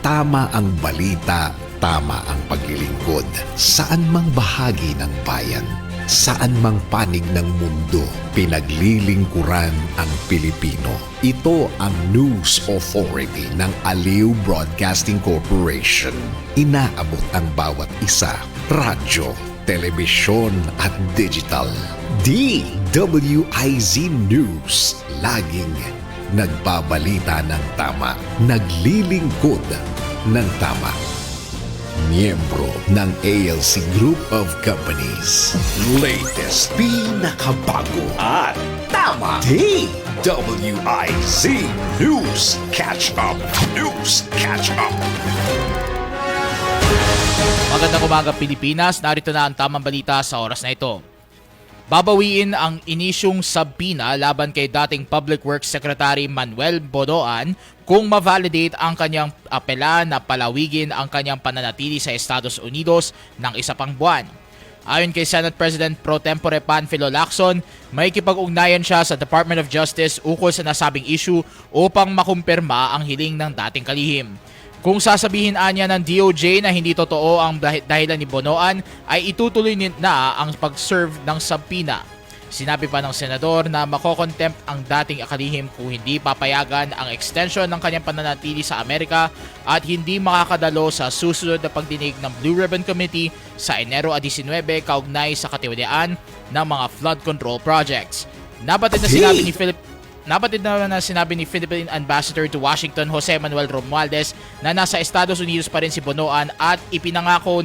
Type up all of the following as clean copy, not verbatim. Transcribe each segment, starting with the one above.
Tama ang balita, tama ang paglilingkod. Saan mang bahagi ng bayan, saan mang panig ng mundo, pinaglilingkuran ang Pilipino. Ito ang News Authority ng Aliw Broadcasting Corporation. Inaabot ang bawat isa, radyo, telebisyon at digital. DWIZ News, laging nagbabalita ng tama, naglilingkod ng tama. Miyembro ng ALC Group of Companies. Latest, pinakabago at tama. DWIZ News Catch Up. News Catch Up. Magandang umaga Pilipinas, narito na ang tamang balita sa oras na ito. Babawiin ang inisyong sabina laban kay dating Public Works Secretary Manuel Bonoan kung ma-validate ang kanyang apela na palawigin ang kanyang pananatili sa Estados Unidos ng isa pang buwan. Ayon kay Senate President Pro Tempore Panfilo Lacson, may kipag-ugnayan siya sa Department of Justice ukol sa nasabing issue upang makumpirma ang hiling ng dating kalihim. Kung sasabihin anya ng DOJ na hindi totoo ang dahilan ni Bonoan, ay itutuloy na ang pag-serve ng subpoena. Sinabi pa ng senador na makokontempt ang dating kalihim kung hindi papayagan ang extension ng kanyang pananatili sa Amerika at hindi makakadalo sa susunod na pagdinig ng Blue Ribbon Committee sa Enero 19 kaugnay sa katiwalian ng mga flood control projects. Nabatid na sinabi ni Philippine Ambassador to Washington Jose Manuel Romualdez na nasa Estados Unidos pa rin si Bonoan at ipinangako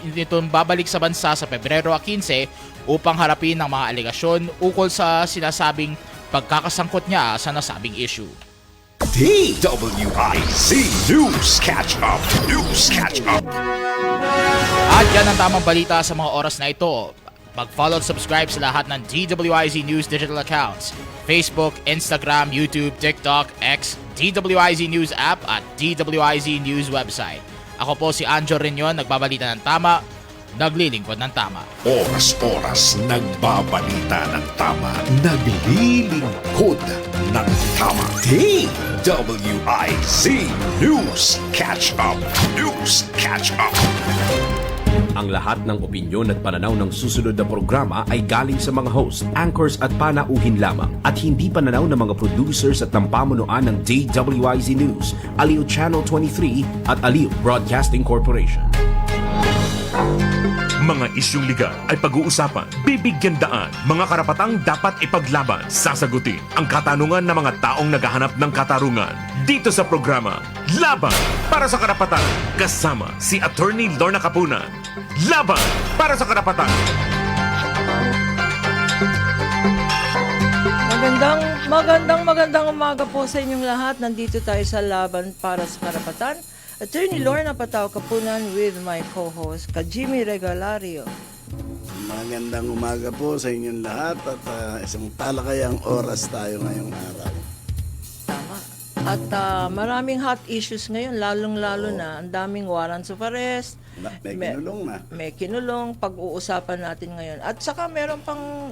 nitong babalik sa bansa sa Pebrero 15 upang harapin ang mga alegasyon ukol sa sinasabing pagkakasangkot niya sa nasabing issue. DWIZ News Catch Up. News Catch Up. At yan ang tamang balita sa mga oras na ito. Mag-follow at subscribe sa lahat ng DWIZ News digital accounts. Facebook, Instagram, YouTube, TikTok, X, DWIZ News app at DWIZ News website. Ako po si Anjo Reñon, nagbabalita ng tama, naglilingkod ng tama. Oras-oras nagbabalita ng tama, naglilingkod ng tama. DWIZ News Catch Up. News Catch Up. Ang lahat ng opinyon at pananaw ng susunod na programa ay galing sa mga host, anchors at panauhin lamang at hindi pananaw ng mga producers at ng pamunuan ng DWIZ News, Aliw Channel 23 at Aliw Broadcasting Corporation. Mga isyung legal ay pag-uusapan, bibigyan daan, mga karapatang dapat ipaglaban, sasagutin ang katanungan ng mga taong naghahanap ng katarungan. Dito sa programa, Laban para sa Karapatan, kasama si Attorney Lorna Capunan. Laban para sa Karapatan. Magandang umaga po sa inyong lahat. Nandito tayo sa Laban para sa Karapatan. Attorney Lorna Patao Capunan with my co-host, Jimmy Regalario. Magandang umaga po sa inyong lahat at isang talakayang oras tayo ngayong araw. Tama. At maraming hot issues ngayon, lalong-lalo na ang daming warrants of arrest. May kinulong na. May kinulong, pag-uusapan natin ngayon. At saka meron pang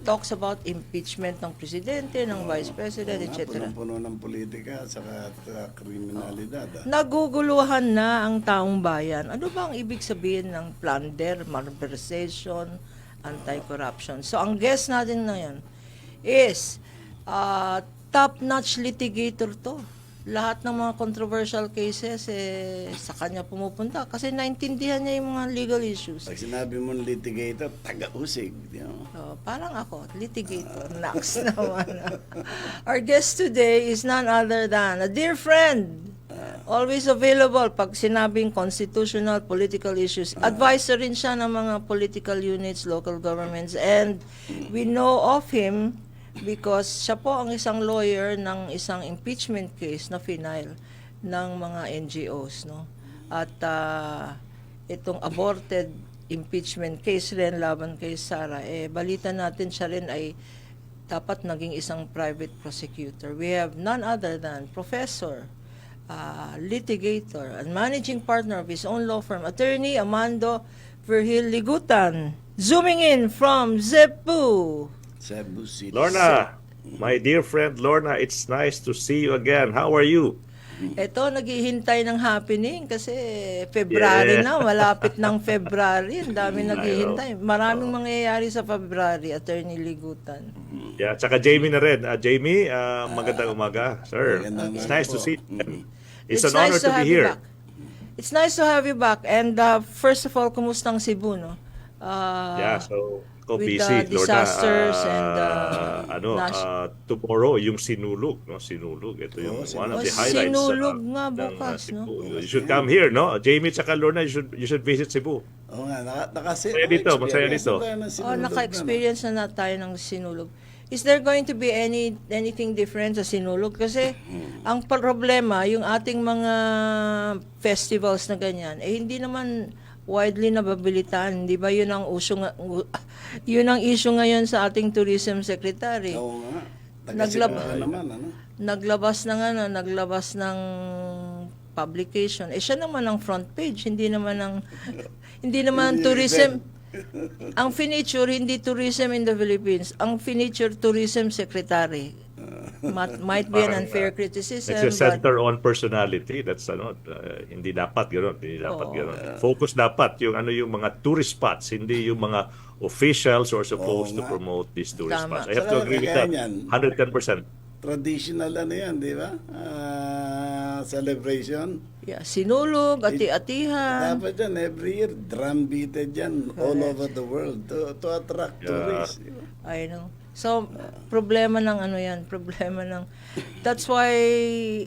talks about impeachment ng presidente, ng vice president, etc. Punong-puno ng politika at saka kriminalidad. Naguguluhan na ang taong bayan. Ano ba ang ibig sabihin ng plunder, malversation, anti-corruption? So, ang guest natin ngayon is top-notch litigator to. Lahat ng mga controversial cases sa kanya pumupunta kasi naintindihan niya yung mga legal issues. Pag sinabi mo litigator, taga-usig. You know? Parang ako, litigator. Next naman. Our guest today is none other than a dear friend. Always available pag sinabing constitutional, political issues. Advisor rin siya ng mga political units, local governments. And we know of him because siya po ang isang lawyer ng isang impeachment case na final ng mga NGOs, no? At itong aborted impeachment case rin laban kay Sara, balita natin siya rin ay dapat naging isang private prosecutor. We have none other than Professor, litigator, and managing partner of his own law firm, Attorney Amando Virgil Ligutan, zooming in from Cebu. Cebu City. Lorna, my dear friend Lorna, it's nice to see you again. How are you? Ito, naghihintay ng happening kasi February na, malapit ng February. Ang dami naghihintay. Maraming mangyayari sa February, Attorney Ligutan. Yeah, tsaka Jamie na rin. Jamie, magandang umaga, sir. Magandang It's umaga nice to po. see you. It's an honor nice to be have you here. back. It's nice to have you back. And first of all, kumustang Cebu, no? Yeah, so ko with busy, the Lorna. disasters and Tomorrow yung Sinulog, no? Sinulog. Ito yung one of the highlights. Sinulog nga ng, bukas, Cebu. no? You should come here, no? Jamie tsaka Lorna, you should visit Cebu. Oo nga, Masaya dito, masaya dito. Naka-experience na tayo ng sinulog. Is there going to be anything different sa sinulog? Kasi ang problema, yung ating mga festivals na ganyan, hindi naman widely nababilitan. Di ba yun ang yun ang issue ngayon sa ating tourism secretary. Oo nga. Naglabas ng publication. Siya naman ang front page, hindi naman ang tourism. Ang finiture, hindi tourism in the Philippines. Ang finiture, tourism secretary. Might be an unfair criticism. Nagse-center on personality. That's hindi dapat gano'n. Focus dapat yung yung mga tourist spots, hindi yung mga officials who are supposed to promote these tourist Tama. spots. I have to agree with that. 110%. Traditional di ba? Celebration. Yeah, sinulog, ati-atihan. Dapat yan, every year, drum beated yan all over the world to attract tourists. Di ba? I know. So, problema ng that's why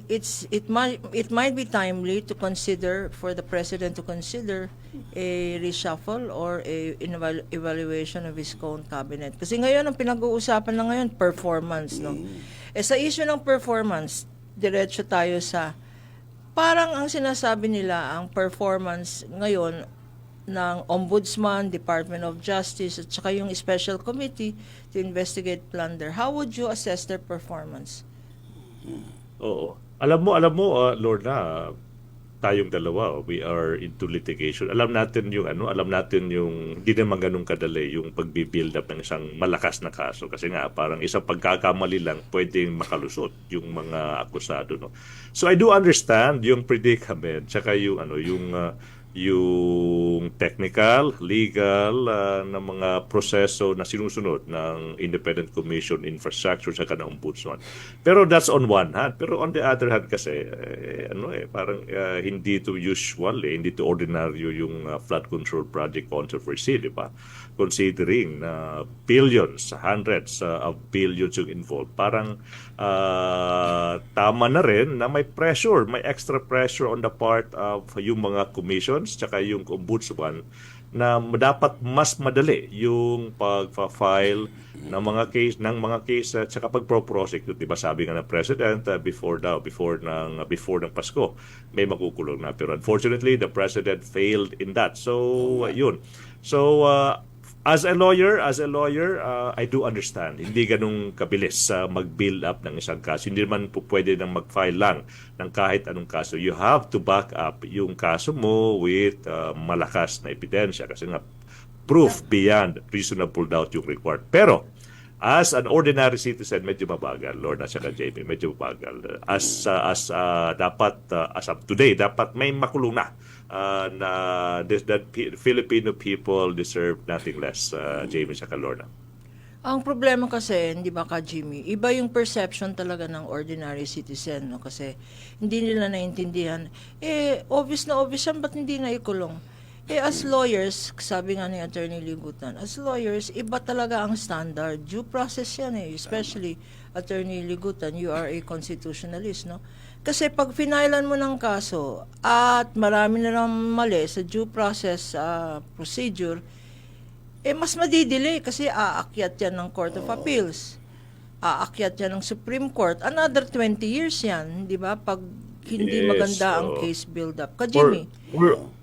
it might be timely to consider, for the president to consider a reshuffle or evaluation of his own cabinet. Kasi ngayon, ang pinag-uusapan na ngayon, performance, no? Sa issue ng performance, diretso tayo sa, parang ang sinasabi nila, ang performance ngayon ng Ombudsman, Department of Justice, at saka yung Special Committee to investigate plunder. How would you assess their performance? Oo. Alam mo, Lorna, tayong dalawa, we are into litigation. Alam natin yung hindi naman ganun kadali yung pagbi-build up ng isang malakas na kaso kasi nga parang isang pagkakamali lang pwedeng makalusot yung mga akusado, no. So I do understand yung predicament tsaka yung technical, legal na mga proseso na sinusunod ng Independent Commission Infrastructure sa ng Ombudsman. Pero that's on one hand. Pero on the other hand kasi, parang hindi to usual, hindi to ordinaryo yung flood control project controversy, di ba? Considering na billions, hundreds of billions yung involved. Parang tama na rin na may pressure, may extra pressure on the part of yung mga commissions tsaka yung ombudsman na dapat mas madali yung pag-file ng mga case tsaka pag-prosecute, di ba? Sabi nga ng president before ng Pasko may makukulong na, pero unfortunately the president failed in that. So yun. So As a lawyer, I do understand. Hindi ganung kabilis mag-build up ng isang kaso. Hindi naman po pwede nang mag-file lang ng kahit anong kaso. You have to back up yung kaso mo with malakas na ebidensya kasi nga proof beyond reasonable doubt yung required. Pero as an ordinary citizen, medyo mabagal, Lord, at saka JP, medyo mabagal. As of today, dapat may makulong na. That Filipino people deserve nothing less, Jamie sa Lorna. Ang problema kasi, hindi ba ka, Jimmy, iba yung perception talaga ng ordinary citizen, no? Kasi hindi nila naintindihan. Obvious yan, ba't hindi na ikulong? As lawyers, sabi nga ni Attorney Ligutan, as lawyers, iba talaga ang standard. Due process yan especially, Attorney Ligutan, you are a constitutionalist, no? Kasi pag finailan mo ng kaso at marami na lang mali sa due process procedure, mas madidelay kasi aakyat yan ng Court of Appeals. Aakyat yan ng Supreme Court. Another 20 years yan, di ba? Pag hindi maganda ang case build-up. Jimmy?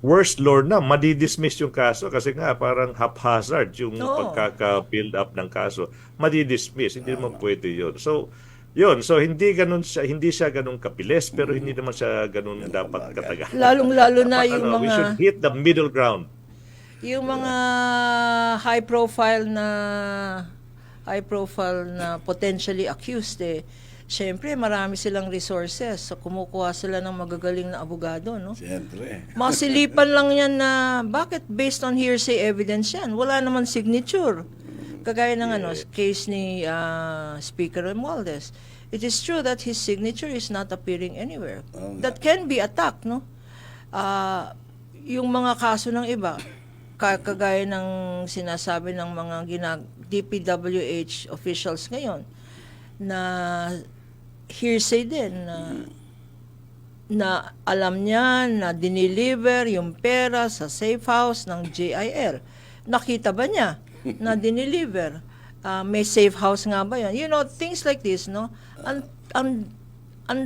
Worst, Lord, na madidismiss yung kaso kasi nga parang haphazard yung pagkaka-build up ng kaso. Madidismiss, hindi naman pwede yun. So hindi siya ganun kapilis pero hindi naman siya ganun dapat katagal. Lalong-lalo na yung mga we should hit the middle ground. Yung mga high profile na potentially accused Siyempre, marami silang resources. So, kumukuha sila ng magagaling na abogado, no? Siyempre. Masilipan lang yan na, bakit based on hearsay evidence yan? Wala naman signature. Kagaya ng case ni Speaker Romualdez. It is true that his signature is not appearing anywhere. That can be attacked, no? Yung mga kaso ng iba, kagaya ng sinasabi ng mga DPWH officials ngayon, na hearsay din, na alam niya na dineliver yung pera sa safe house ng JIL. Nakita ba niya na dineliver? May safe house nga ba yan? You know, things like this, no? Ang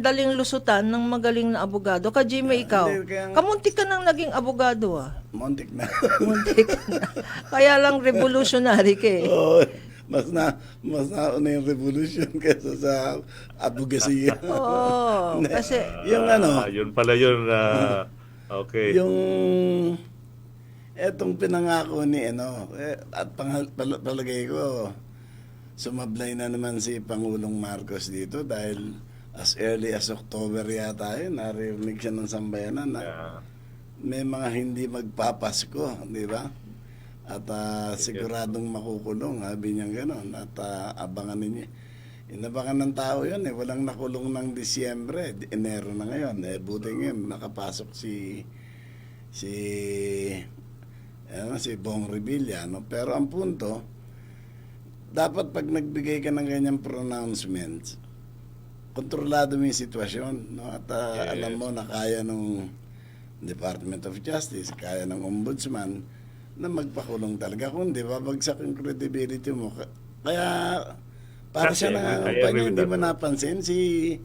daling lusutan ng magaling na abogado. Ka-Jimmy, ikaw, hindi, kaya- kamuntik ka nang naging abogado, ah. Montik na. Muntik na. Kaya lang revolutionary ka eh. Oo, mas nauna yung revolution kaysa sa advocacy. Oo, kasi Yung Yun pala yun. Okay. yung etong pinangako ni at palagay ko sumablay na naman si Pangulong Marcos dito dahil as early as October yata yun, narinig siya ng sambayanan na may mga hindi magpapasko, di ba? At siguradong makukulong, sabi niya gano'n. At abangan ninyo. Inabangan ng tao yun walang nakulong ng Disyembre, Enero na ngayon. Buti ngayon, nakapasok si Bong Revilla, no? Pero ang punto, dapat pag nagbigay ka ng ganyang pronouncements, kontrolado mo yung sitwasyon, no? At alam mo na kaya ng Department of Justice, kaya ng Ombudsman, na magpakulong talaga. Kung di babagsak yung credibility mo. Kaya, para siya hindi mo napansin, si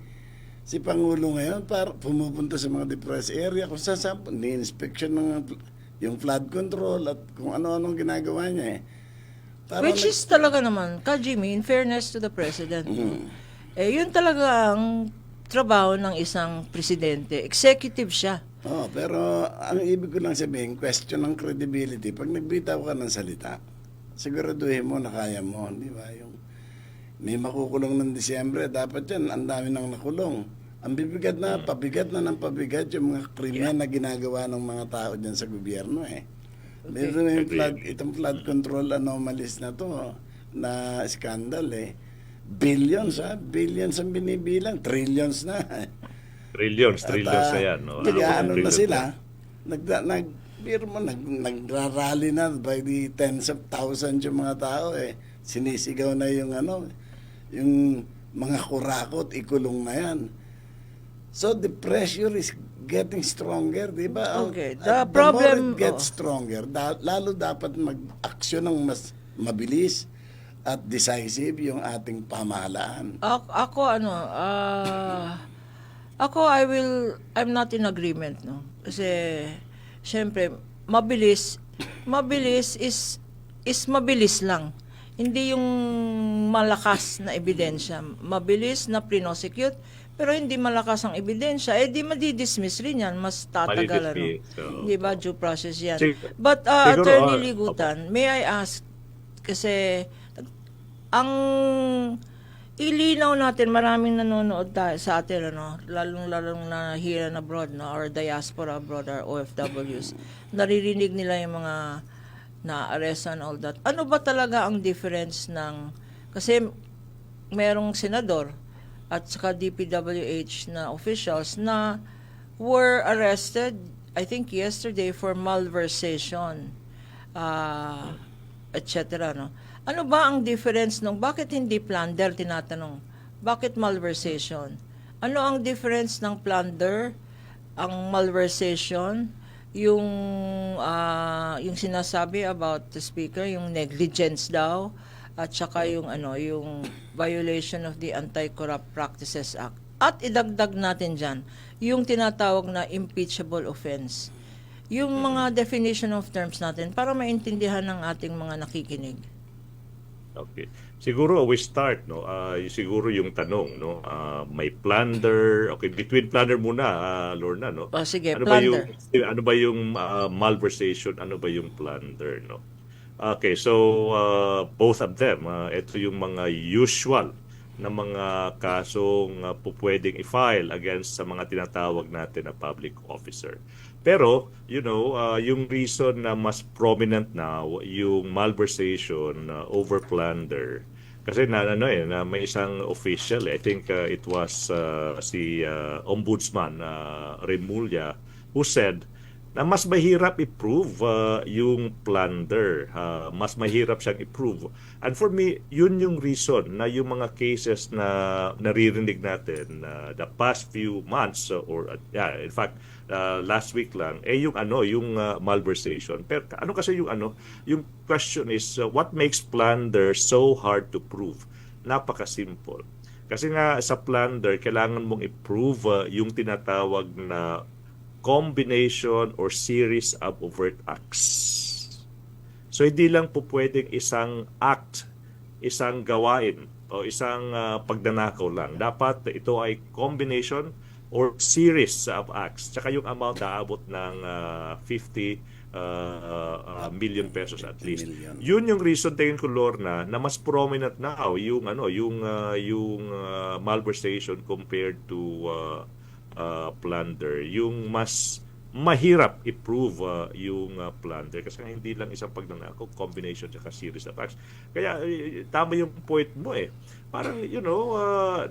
Pangulo ngayon, pumupunta sa mga depressed area, kung saan, ni-inspection ng yung flood control at kung ano-anong ginagawa niya which is talaga naman, Ka-Jimmy, in fairness to the President, yun talaga ang trabaho ng isang presidente. Executive siya. Pero ang ibig ko lang sabihin, question ng credibility. Pag nagbitaw ka ng salita, siguraduhin mo na kaya mo, di ba? Yung may makukulong ng Disyembre, dapat yan, ang dami nang nakulong. Ang bibigat na, pabigat na ng pabigat yung mga krimen na ginagawa ng mga tao dyan sa gobyerno Meron yung itong flood control anomalies na to, na scandal Billions ang binibilang, trillions na. Trillions na yan. No? Ano na sila, nagrarally na by the tens of thousands yung mga tao Sinisigaw na yung yung mga kurakot, ikulong na yan. So the pressure is getting stronger, di ba? Okay. The more it gets stronger, lalo dapat mag-aksyon ng mas mabilis at decisive yung ating pamahalaan. I'm not in agreement, no? Kasi, syempre, mabilis is mabilis lang. Hindi yung malakas na ebidensya. Mabilis na prinosecute, pero hindi malakas ang ebidensya, di madidismiss rin yan. Mas tatagalan. Di ba? Due process yan. But, Attorney Ligutan, may I ask, kasi, ang ilinaw natin, maraming nanonood sa atin, lalong na here and abroad, or diaspora abroad, or OFWs, naririnig nila yung mga na-arrest and all that. Ano ba talaga ang difference kasi merong senador at saka DPWH na officials na were arrested, I think yesterday, for malversation, etc., Ano ba ang difference bakit hindi plunder, tinatanong? Bakit malversation? Ano ang difference ng plunder, ang malversation, yung sinasabi about the speaker, yung negligence daw, at saka yung violation of the Anti-Corrupt Practices Act. At idagdag natin dyan, yung tinatawag na impeachable offense. Yung mga definition of terms natin para maintindihan ng ating mga nakikinig. Okay. Siguro we start siguro yung tanong may plunder. Okay, between plunder muna Lorna Sige, ano plunder. Ba yung malversation, ano ba yung plunder Okay, so both of them ito yung mga usual ng mga kasong pupwedeng i-file against sa mga tinatawag natin na public officer. Pero, yung reason na mas prominent now, yung malversation over plunder. Kasi na may isang official, I think it was si Ombudsman Remulla, who said na mas mahirap i-prove yung plunder. Mas mahirap siyang i-prove. And for me, yun yung reason na yung mga cases na naririnig natin the past few months in fact, last week lang, yung malversation. Pero ano kasi yung question is, what makes plunder so hard to prove? Napaka-simple. Kasi nga sa plunder, kailangan mong i-prove yung tinatawag na combination or series of overt acts. So hindi lang po pwedeng isang act, isang gawain o isang pagnanakaw lang. Dapat ito ay combination or series of acts. Tsaka yung amount aabot ng 50 million pesos at least. Million. Yun yung reason tingin ko, Lorna, na mas prominent now yung malversation compared to plunder. Yung mas mahirap i-prove yung plunder kasi hindi lang isang pagnanakaw, combination at series of acts. Kaya tama yung point mo Parang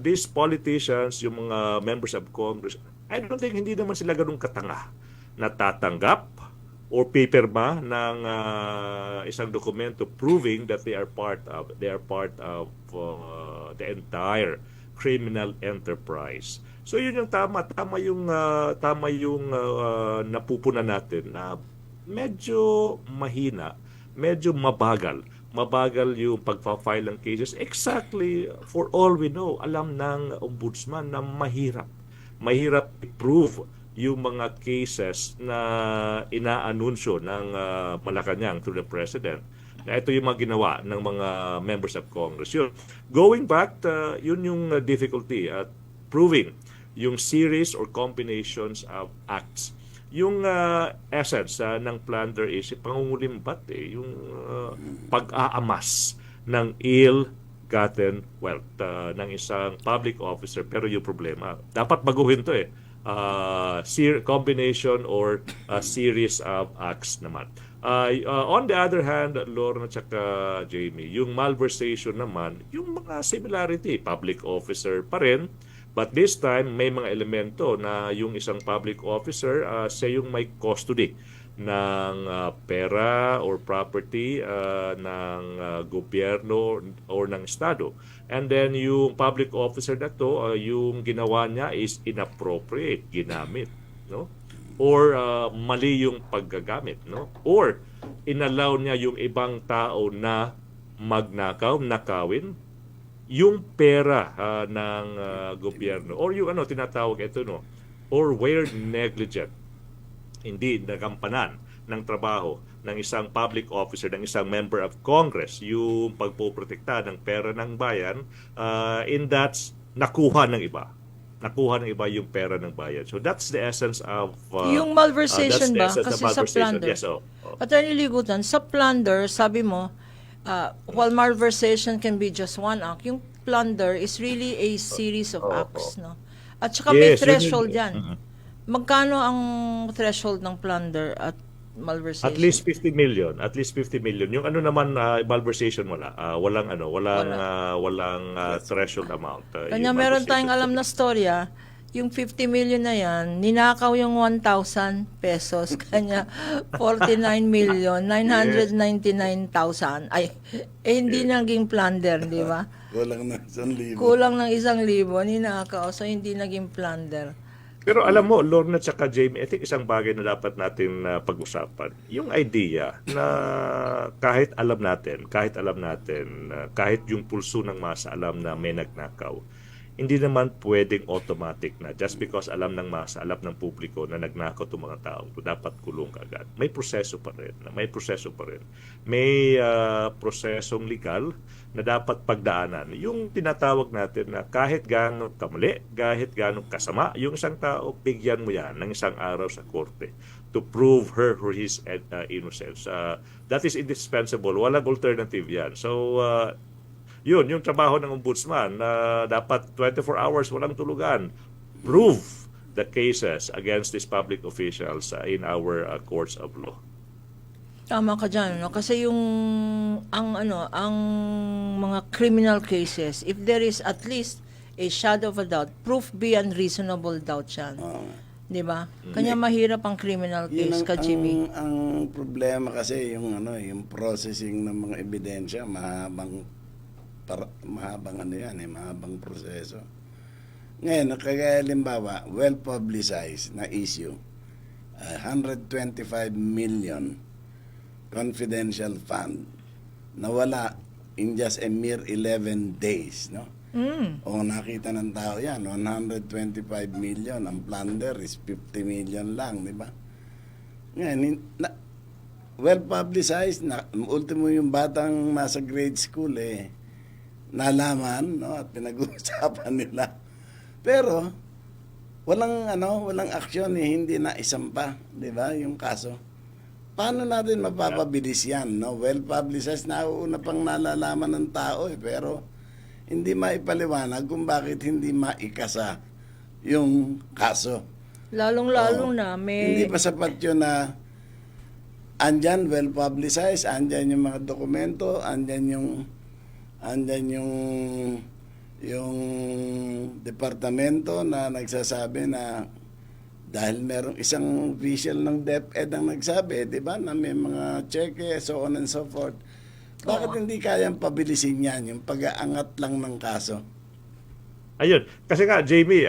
these politicians, yung mga members of Congress, I don't think hindi naman sila ganun katanga na tatanggap or paperba ng isang dokumento proving that they are part of the entire criminal enterprise. So yun yung tama yung napupunan natin na medyo mahina, medyo mabagal yung pagpa-file ng cases. Exactly, for all we know, alam ng ombudsman na mahirap i-prove yung mga cases na inaanunsyo ng Malacanang through the President. Na ito yung mga ginawa ng mga members of Congress. Yun. Going back, yun yung difficulty at proving yung series or combinations of acts. Yung essence ng plunder is pangungulimbat yung pag-aamas ng ill-gotten wealth ng isang public officer. Pero yung problema, dapat baguhin to combination or series of acts naman. On the other hand, Lorna at Jamie, yung malversation naman, yung mga similarity, public officer pa rin, but this time may mga elemento na yung isang public officer siya yung may custody ng pera or property ng gobyerno or ng estado. And then yung public officer na to, yung ginawa niya is inappropriate, ginamit, no? Or mali yung paggagamit, no? Or inallow niya yung ibang tao na magnakaw, nakawin yung pera ng gobyerno, or yung tinatawag ito, no, or were negligent, hindi nagampanan ng trabaho ng isang public officer, ng isang member of Congress yung pagpoprotekta ng pera ng bayan, in that nakuha ng iba yung pera ng bayan. So that's the essence of yung malversation ba? Kasi sa plunder. Yes, Attorney Ligutan, sa plunder, sabi mo, while malversation can be just one act, yung plunder is really a series of acts, no? At saka may threshold yan. Magkano ang threshold ng plunder at malversation? At least 50 million. Yung naman malversation walang threshold amount. Kanya meron tayong alam na storya, yung 50 million na yan, ninakaw yung 1,000 pesos. Kanya 49,999,000. Ay, hindi naging plunder, di ba? Kulang ng 1,000. Kulang ng 1,000, ninakaw. So, hindi naging plunder. Pero alam mo, Lorna at saka Jamie, I think isang bagay na dapat natin pag-usapan, yung idea na kahit alam natin, kahit yung pulso ng masa alam na may nagnakaw, hindi naman pwedeng automatic na just because alam ng masa, alam ng publiko na nagnakaw itong mga tao, dapat kulong kaagad. May proseso pa rin. May prosesong legal na dapat pagdaanan. Yung tinatawag natin na kahit gano'ng kamali, kahit gano'ng kasama, yung isang tao, bigyan mo yan ng isang araw sa korte to prove her or his innocence. That is indispensable. Walang alternative yan. So, yun, yung trabaho ng ombudsman na dapat 24 hours walang tulugan. Prove the cases against these public officials in our courts of law. Tama ka dyan, no? Kasi ang mga criminal cases, if there is at least a shadow of a doubt, proof beyond reasonable doubt yan. Di ba? Kanya mahirap ang criminal Yun case ka, Jimmy. ang problema kasi yung processing ng mga ebidensya mahabang mahabang proseso. Ngayon, kagaya halimbawa, well publicized na issue, 125 million confidential fund nawala in just a mere 11 days, no? O nakita ng tao yan, 125 million, ang plunder is 50 million lang, di ba? Ngayon, well publicized, ultimo yung batang nasa grade school nalaman, no, at pinag-uusapan nila. Pero walang aksyon, hindi na isampa, di ba, yung kaso. Paano natin mapapabilis yan, no? Well publicized, nauuna pang nalalaman ng tao pero hindi maipaliwanag kung bakit hindi maikasa yung kaso. Lalong-lalong na Hindi pa sapat yun na andyan well publicized, andyan yung mga dokumento, andyan yung departamento na nagsasabi na dahil merong isang official ng DepEd ang nagsabi, di ba, na may mga cheque, so on and so forth. Bakit hindi kayang pabilisin yan, yung pag-aangat lang ng kaso? Ayun. Kasi nga, Jamie,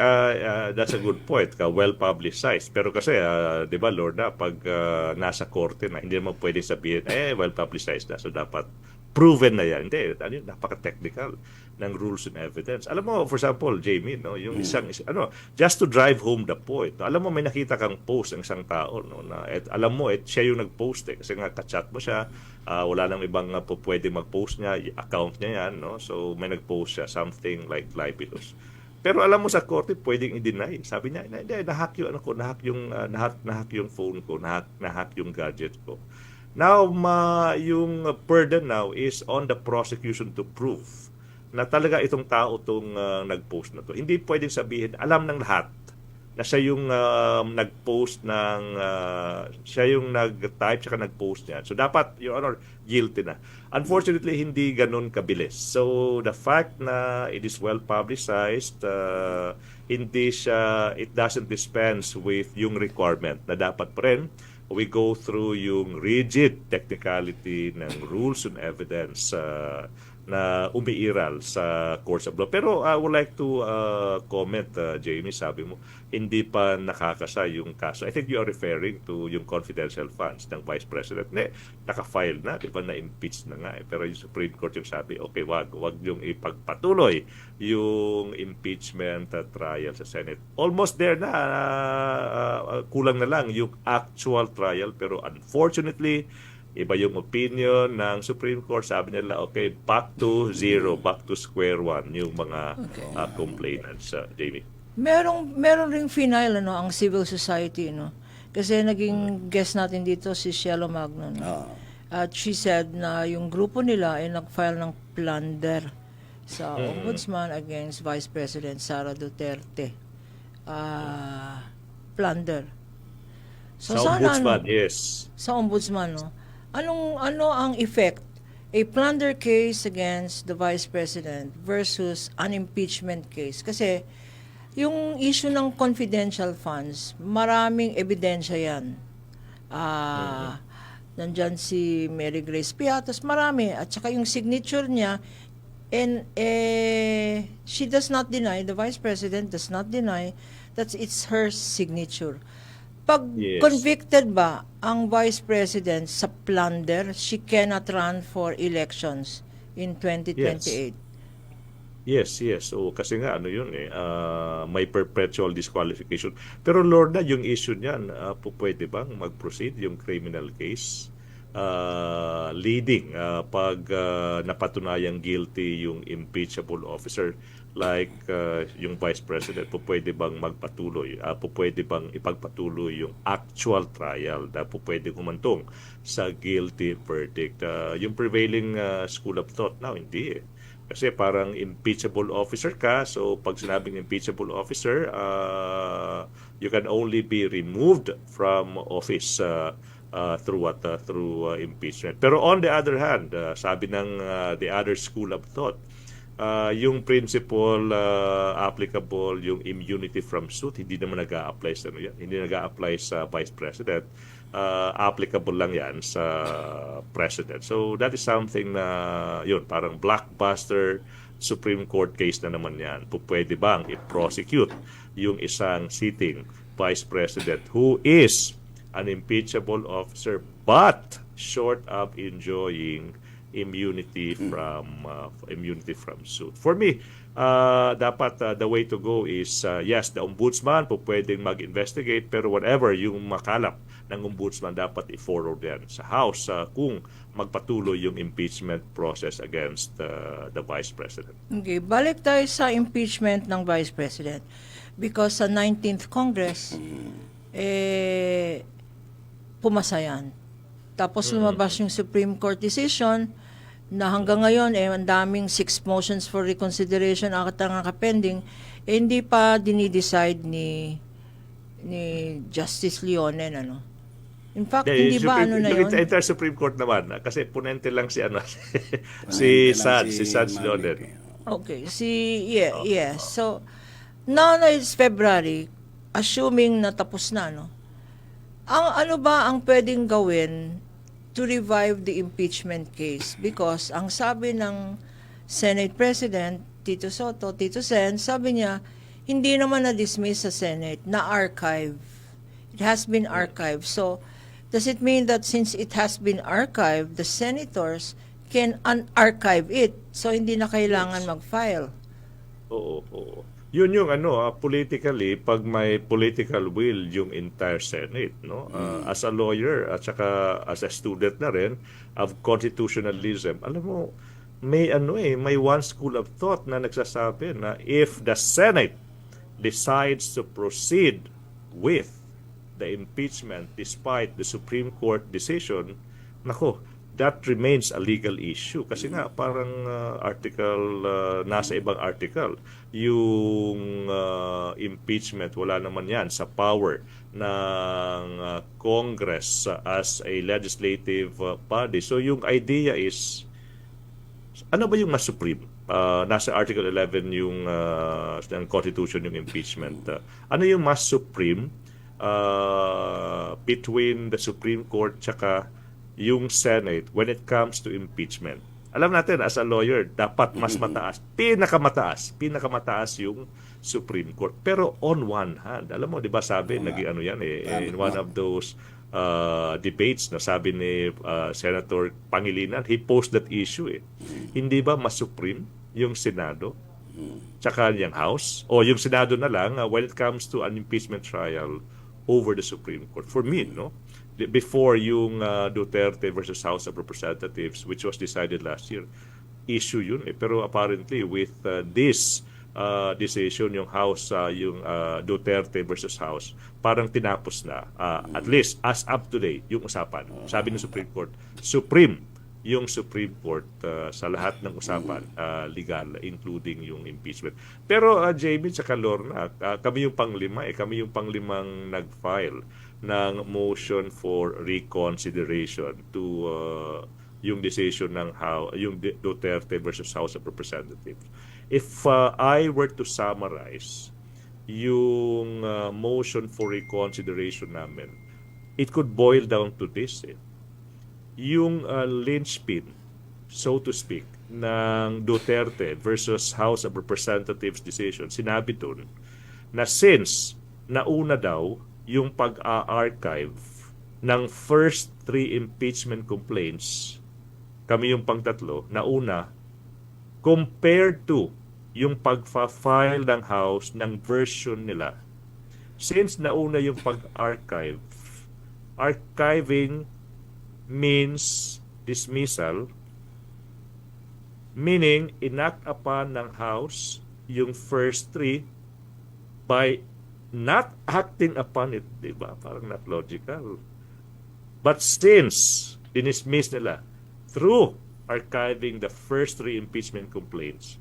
that's a good point. Well publicized. Pero kasi, di ba, Lorna, pag nasa korte na, hindi naman pwedeng sabihin, well publicized na. So, dapat proven na yan. Hindi, napaka-technical ng rules and evidence. Alam mo, for example, Jamie, no, yung just to drive home the point. No, alam mo, may nakita kang post ng isang tao, no, na alam mo, siya yung nag-post kasi nga ka-chat mo siya, wala nang ibang pwede mag-post niya, account niya yan, no? So may nag-post siya, something like libelous. Pero alam mo sa korte, pwedeng i-deny. Sabi niya, hindi, nahack yung phone ko, nahack yung gadget ko. Now, yung burden now is on the prosecution to prove na talaga itong tao itong nag-post na to. Hindi pwedeng sabihin, alam ng lahat na siya yung nag-post siya yung nag-type tsaka nag-post niya. So dapat, Your Honor, guilty na. Unfortunately, hindi ganun kabilis. So the fact na it is well publicized, it doesn't dispense with yung requirement na dapat pa rin we go through yung rigid technicality ng rules and evidence na umiiral sa courts of law. Pero I would like to comment, Jamie, sabi mo, hindi pa nakakasa yung kaso. I think you are referring to yung confidential funds ng Vice President. Naka-file na, di ba, na-impeach na nga. Pero yung Supreme Court yung sabi, okay, wag yung ipagpatuloy yung impeachment trial sa Senate. Almost there na, kulang na lang yung actual trial. Pero unfortunately, iba yung opinion ng Supreme Court. Sabi nila, okay, back to zero, back to square one yung mga complainants, Jamie. Meron ring final ang civil society, no? Kasi naging guest natin dito si Cielo Magno, no? At she said na yung grupo nila ay nag-file ng plunder sa Ombudsman against Vice President Sara Duterte. Plunder. So, Sa Ombudsman, yes. Sa Ombudsman, no? Ano ang effect? A plunder case against the Vice President versus an impeachment case. Kasi yung issue ng confidential funds, maraming ebidensya yan. Nandyan si Mary Grace Piatos, marami. At saka yung signature niya, and she does not deny, the Vice President does not deny that it's her signature. Pag convicted ba ang Vice President sa plunder, she cannot run for elections in 2028. Yes. So, kasi nga, may perpetual disqualification. Pero, Lorna, yung issue niyan, pwede bang mag-proceed yung criminal case? Leading, pag napatunayang guilty yung impeachable officer, like yung Vice President, pwede bang magpatuloy? Pwede bang ipagpatuloy yung actual trial na pwede humantong sa guilty verdict? Yung prevailing school of thought now, hindi Kasi parang impeachable officer ka. So pag sinabing impeachable officer, you can only be removed from office through what? Through impeachment. Pero on the other hand, sabi ng the other school of thought, yung principle applicable, yung immunity from suit, hindi naman nag-a-apply sa ano yan. Hindi nag-a-apply sa Vice President. Applicable lang yan sa President. So that is something na yun, parang blockbuster Supreme Court case na naman yan. Pwede bang i-prosecute yung isang sitting Vice President who is an impeachable officer but short of enjoying immunity from suit. For me, dapat the way to go is yes, the ombudsman po pwedeng mag-investigate, pero whatever yung makalap ng ombudsman dapat i-forward yan sa House kung magpatuloy yung impeachment process against the Vice President. Okay, balik tayo sa impeachment ng Vice President. Because sa 19th Congress, pumasa yan. Tapos lumabas yung Supreme Court decision na hanggang ngayon, ang daming 6 motions for reconsideration ang nakapending, hindi pa dinidecide ni Justice Leonen, ano. In fact, hindi ba ano na yun? Ito Supreme Court naman, kasi punente lang si si Saj Leonen. Okay, yes. So, now na it's February, assuming na tapos na, no? Ano ba ang pwedeng gawin to revive the impeachment case? Because ang sabi ng Senate President, Tito Soto, Tito Sen, sabi niya, hindi naman na-dismiss sa Senate, na-archive. It has been archived. So, does it mean that since it has been archived, the senators can unarchive it? So, hindi na kailangan mag-file. Oo. Yun yung politically, pag may political will yung entire Senate, no? As a lawyer at saka as a student na rin of constitutionalism, alam mo, may may one school of thought na nagsasabi na if the Senate decides to proceed with the impeachment despite the Supreme Court decision, nako, that remains a legal issue. Kasi nga, parang nasa ibang article, yung impeachment, wala naman yan sa power ng Congress as a legislative body. So yung idea is, ano ba yung mas supreme? Nasa Article 11 yung ng Constitution, yung impeachment. Ano yung mas supreme between the Supreme Court tsaka yung Senate when it comes to impeachment? Alam natin, as a lawyer, dapat mas mataas, pinakamataas yung Supreme Court. Pero on one hand, alam mo, di ba sabi, in one of those debates na sabi ni Senator Pangilinan, he posed that issue Hindi ba mas supreme yung Senado? Tsaka yung House? O yung Senado na lang when it comes to an impeachment trial over the Supreme Court? For me, no? Before yung Duterte versus House of Representatives, which was decided last year, issue yun Pero apparently with this decision, yung House, yung Duterte versus House, parang tinapos na, at least as up to date, yung usapan. Sabi ng Supreme Court, supreme yung Supreme Court sa lahat ng usapan legal, including yung impeachment. Pero Jamie tsaka Lorna, kami yung panglimang nag-file ng motion for reconsideration to yung decision ng yung Duterte versus House of Representatives. If I were to summarize yung motion for reconsideration namin, it could boil down to this. Yung linchpin, so to speak, ng Duterte versus House of Representatives decision, sinabi dun na since nauna daw yung pag-archive ng first 3 impeachment complaints, kami yung pangtatlo, nauna, compared to yung pag-file ng House ng version nila. Since nauna yung pag-archive, archiving means dismissal, meaning enact upon ng House yung first 3 by not acting upon it, di ba? Parang not logical. But since dinismiss nila through archiving the first 3 impeachment complaints,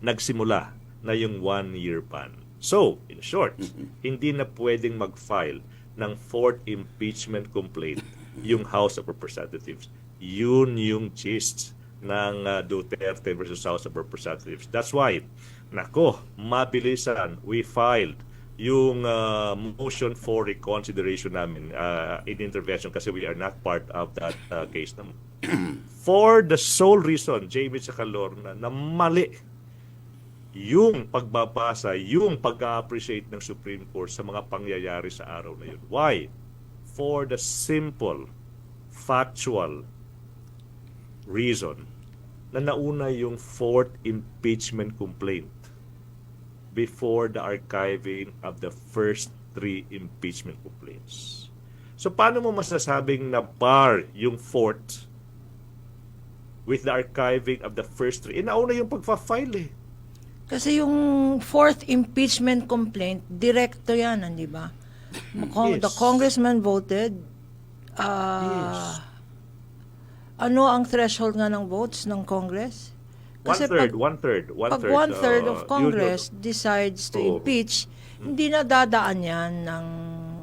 nagsimula na yung 1-year ban. So, in short, hindi na pwedeng mag-file ng 4th impeachment complaint yung House of Representatives. Yun yung gist ng Duterte versus House of Representatives. That's why, mabilisan, we filed yung motion for reconsideration namin in intervention kasi we are not part of that case naman. For the sole reason, Jamie at Lorna, na mali yung pagbabasa, yung pag-appreciate ng Supreme Court sa mga pangyayari sa araw na yun. Why? For the simple, factual reason na nauna yung 4th impeachment complaint before the archiving of the first 3 impeachment complaints. So paano mo masasabing na bar yung 4th with the archiving of the first 3? Nauna yung pagpa-file eh. Kasi yung 4th impeachment complaint, direkto yan, di ba? Yes. The congressman voted. Yes. Ano ang threshold nga ng votes ng Congress? One-third. Pag one-third of Congress decides to impeach, hindi na dadaan yan ng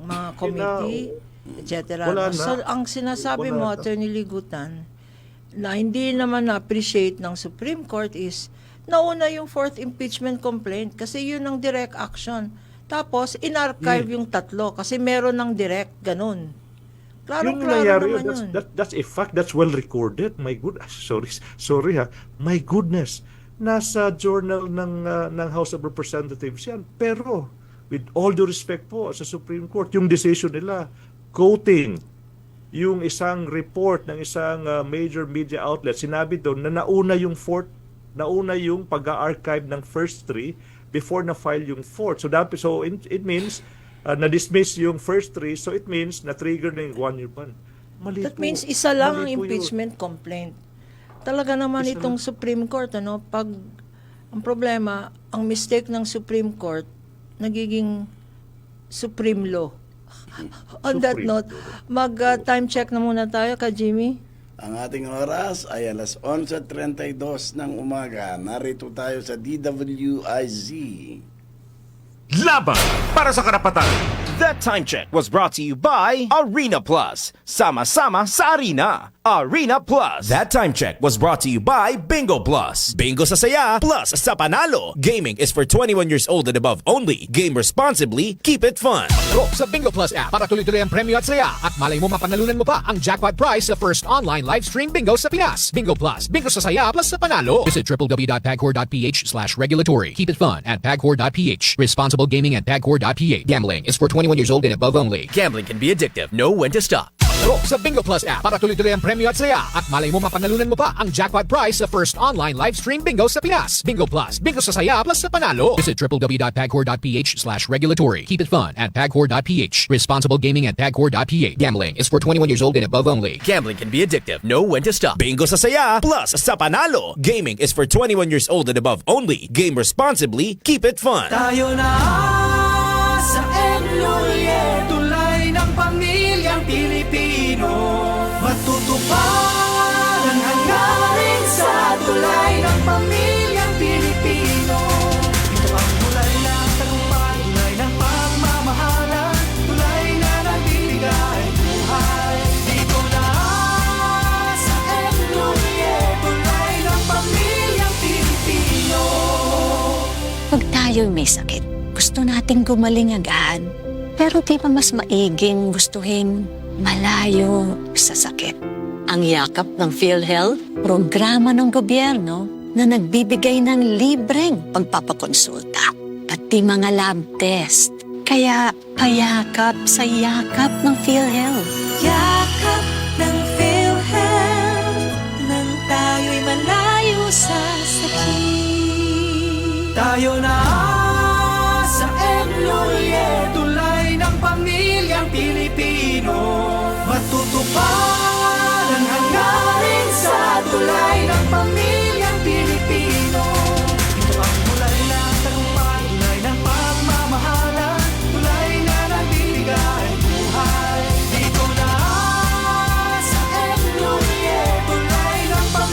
mga committee, etc. Wala na. So, ang sinasabi Wala mo, na. Attorney Ligutan, na hindi naman na-appreciate ng Supreme Court is nauna yung 4th impeachment complaint kasi yun ang direct action. Tapos, in-archive yung 3 kasi meron ng direct, ganun. Yung Klaro nangyari naman yun, yun. that's a fact, that's well recorded. My goodness, sorry ha. My goodness, nasa journal ng House of Representatives yan. Pero, with all due respect po sa Supreme Court, yung decision nila, quoting yung isang report ng isang major media outlet, sinabi doon na nauna yung pag-archive ng first 3 before na-file yung 4th. So it means na-dismiss yung first 3, so it means na-trigger na yung 1-year ban. Mali That po. means isa lang ang Mali po yun. impeachment complaint. Talaga naman itong Supreme Court, pag ang problema, ang mistake ng Supreme Court, nagiging supreme law. On that Supreme note, mag-time check na muna tayo ka Jimmy. Ang ating oras ay alas 11:32 ng umaga. Narito tayo sa DWIZ. Laban para sa karapatan. That time check was brought to you by Arena Plus. Sama-sama sa arena. Arena Plus. That time check was brought to you by Bingo Plus. Bingo sa saya, plus sa panalo. Gaming is for 21 years old and above only. Game responsibly. Keep it fun. Pro sa Bingo Plus app para tuloy-tuloy ang premyo at saya at malay mo mapanalunan mo pa ang jackpot prize sa first online live stream bingo sa Pinas. Bingo Plus, bingo sa saya plus sa panalo. Visit www.pagcor.ph/regulatory. Keep it fun at pagcor.ph. Responsible gaming at pagcor.ph. Gambling is for 21 years old and above only. Gambling can be addictive. Know when to stop. Pro sa Bingo Plus app para tuloy-tuloy ang premyo at saya at malay mo mapanalunan mo pa ang jackpot prize sa first online live stream bingo sa Pinas. Bingo Plus, bingo sa saya plus sa panalo. Visit www.pagcor.ph/regulatory. Keep it fun at pagcor.ph. Responsible gaming at pagcor.ph. Gambling is for 21 years old and above only. Gambling can be addictive. Know when to stop. Bingo sa saya, plus sa panalo. Gaming is for 21 years old and above only. Game responsibly. Keep it fun. Tayo na sa Enloye, tulay ng pamilyang Pilipino. Matutupad ang hangarin sa tulay ng pamilyang Pilipino. Ito ang tulay ng tagumpay, tulay ng pagmamahalan, tulay na nagbibigay buhay. Dito na sa Enloye, tulay ng pamilyang Pilipino. Pag tayo'y may sakit, gusto nating gumaling agad. Pero di ba mas maiging gustuhin malayo sa sakit? Ang yakap ng PhilHealth, programa ng gobyerno na nagbibigay ng libreng pagpapakonsulta, pati mga lab test. Kaya payakap sa yakap ng PhilHealth. Yakap ng PhilHealth, nang tayo'y malayo sa sakit. Tayo na sa Enloye, tulay ng pamilyang Pilipino. Matutupad ang hangarin sa tulay ng pamilyang Pilipino. Ito ang tulay ng tagumpay, tulay ng pagmamahalan, tulay na nagbibigay buhay. Dito na sa Enloye, tulay ng pamilyang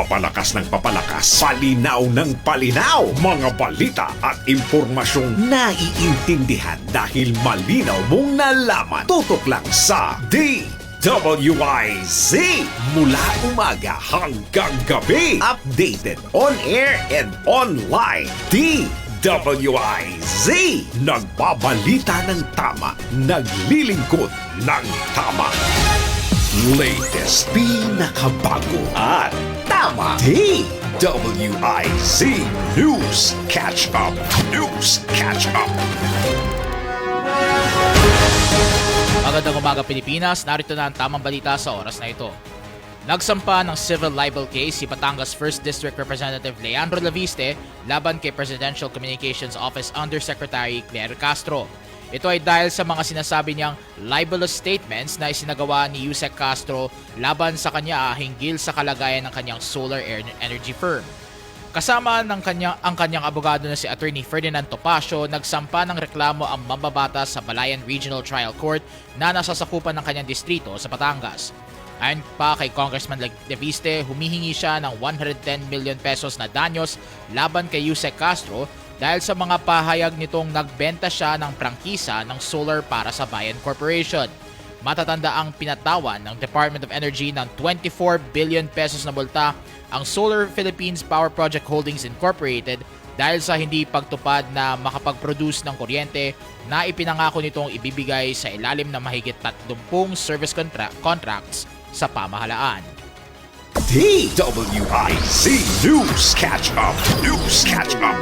Papalakas ng papalakas, palinaw ng palinaw. Mga balita at impormasyong naiintindihan dahil malinaw mong nalaman. Tutok lang sa DWIZ. Mula umaga hanggang gabi. Updated on air and online. DWIZ. Nagbabalita ng tama. Naglilingkod ng tama. Latest, pinakabago at tama. DWIZ News Catch Up. News Catch Up. Magandang umaga Pilipinas, narito na ang tamang balita sa oras na ito. Nagsampa ng civil libel case si Batangas 1st District Representative Leandro Laviste laban kay Presidential Communications Office Undersecretary Claire Castro. Ito ay dahil sa mga sinasabi niyang libelous statements na isinagawa ni Yusek Castro laban sa kanya hinggil sa kalagayan ng kanyang solar energy firm. Kasama ng ang kanyang abogado na si Attorney Ferdinand Topacio, nagsampa ng reklamo ang mambabatas sa Balayan Regional Trial Court na nasasakupan ng kanyang distrito sa Batangas. Ayon pa kay Congressman Laviste, humihingi siya ng 110 million pesos na danyos laban kay Yusek Castro dahil sa mga pahayag nitong nagbenta siya ng prangkisa ng solar para sa Bayan Corporation. Matatanda ang pinatawan ng Department of Energy ng 24 billion pesos na multa ang Solar Philippines Power Project Holdings Incorporated dahil sa hindi pagtupad na makapag-produce ng kuryente na ipinangako nitong ibibigay sa ilalim ng mahigit 30 service contracts sa pamahalaan. DWIZ News Catch Up. News Catch Up.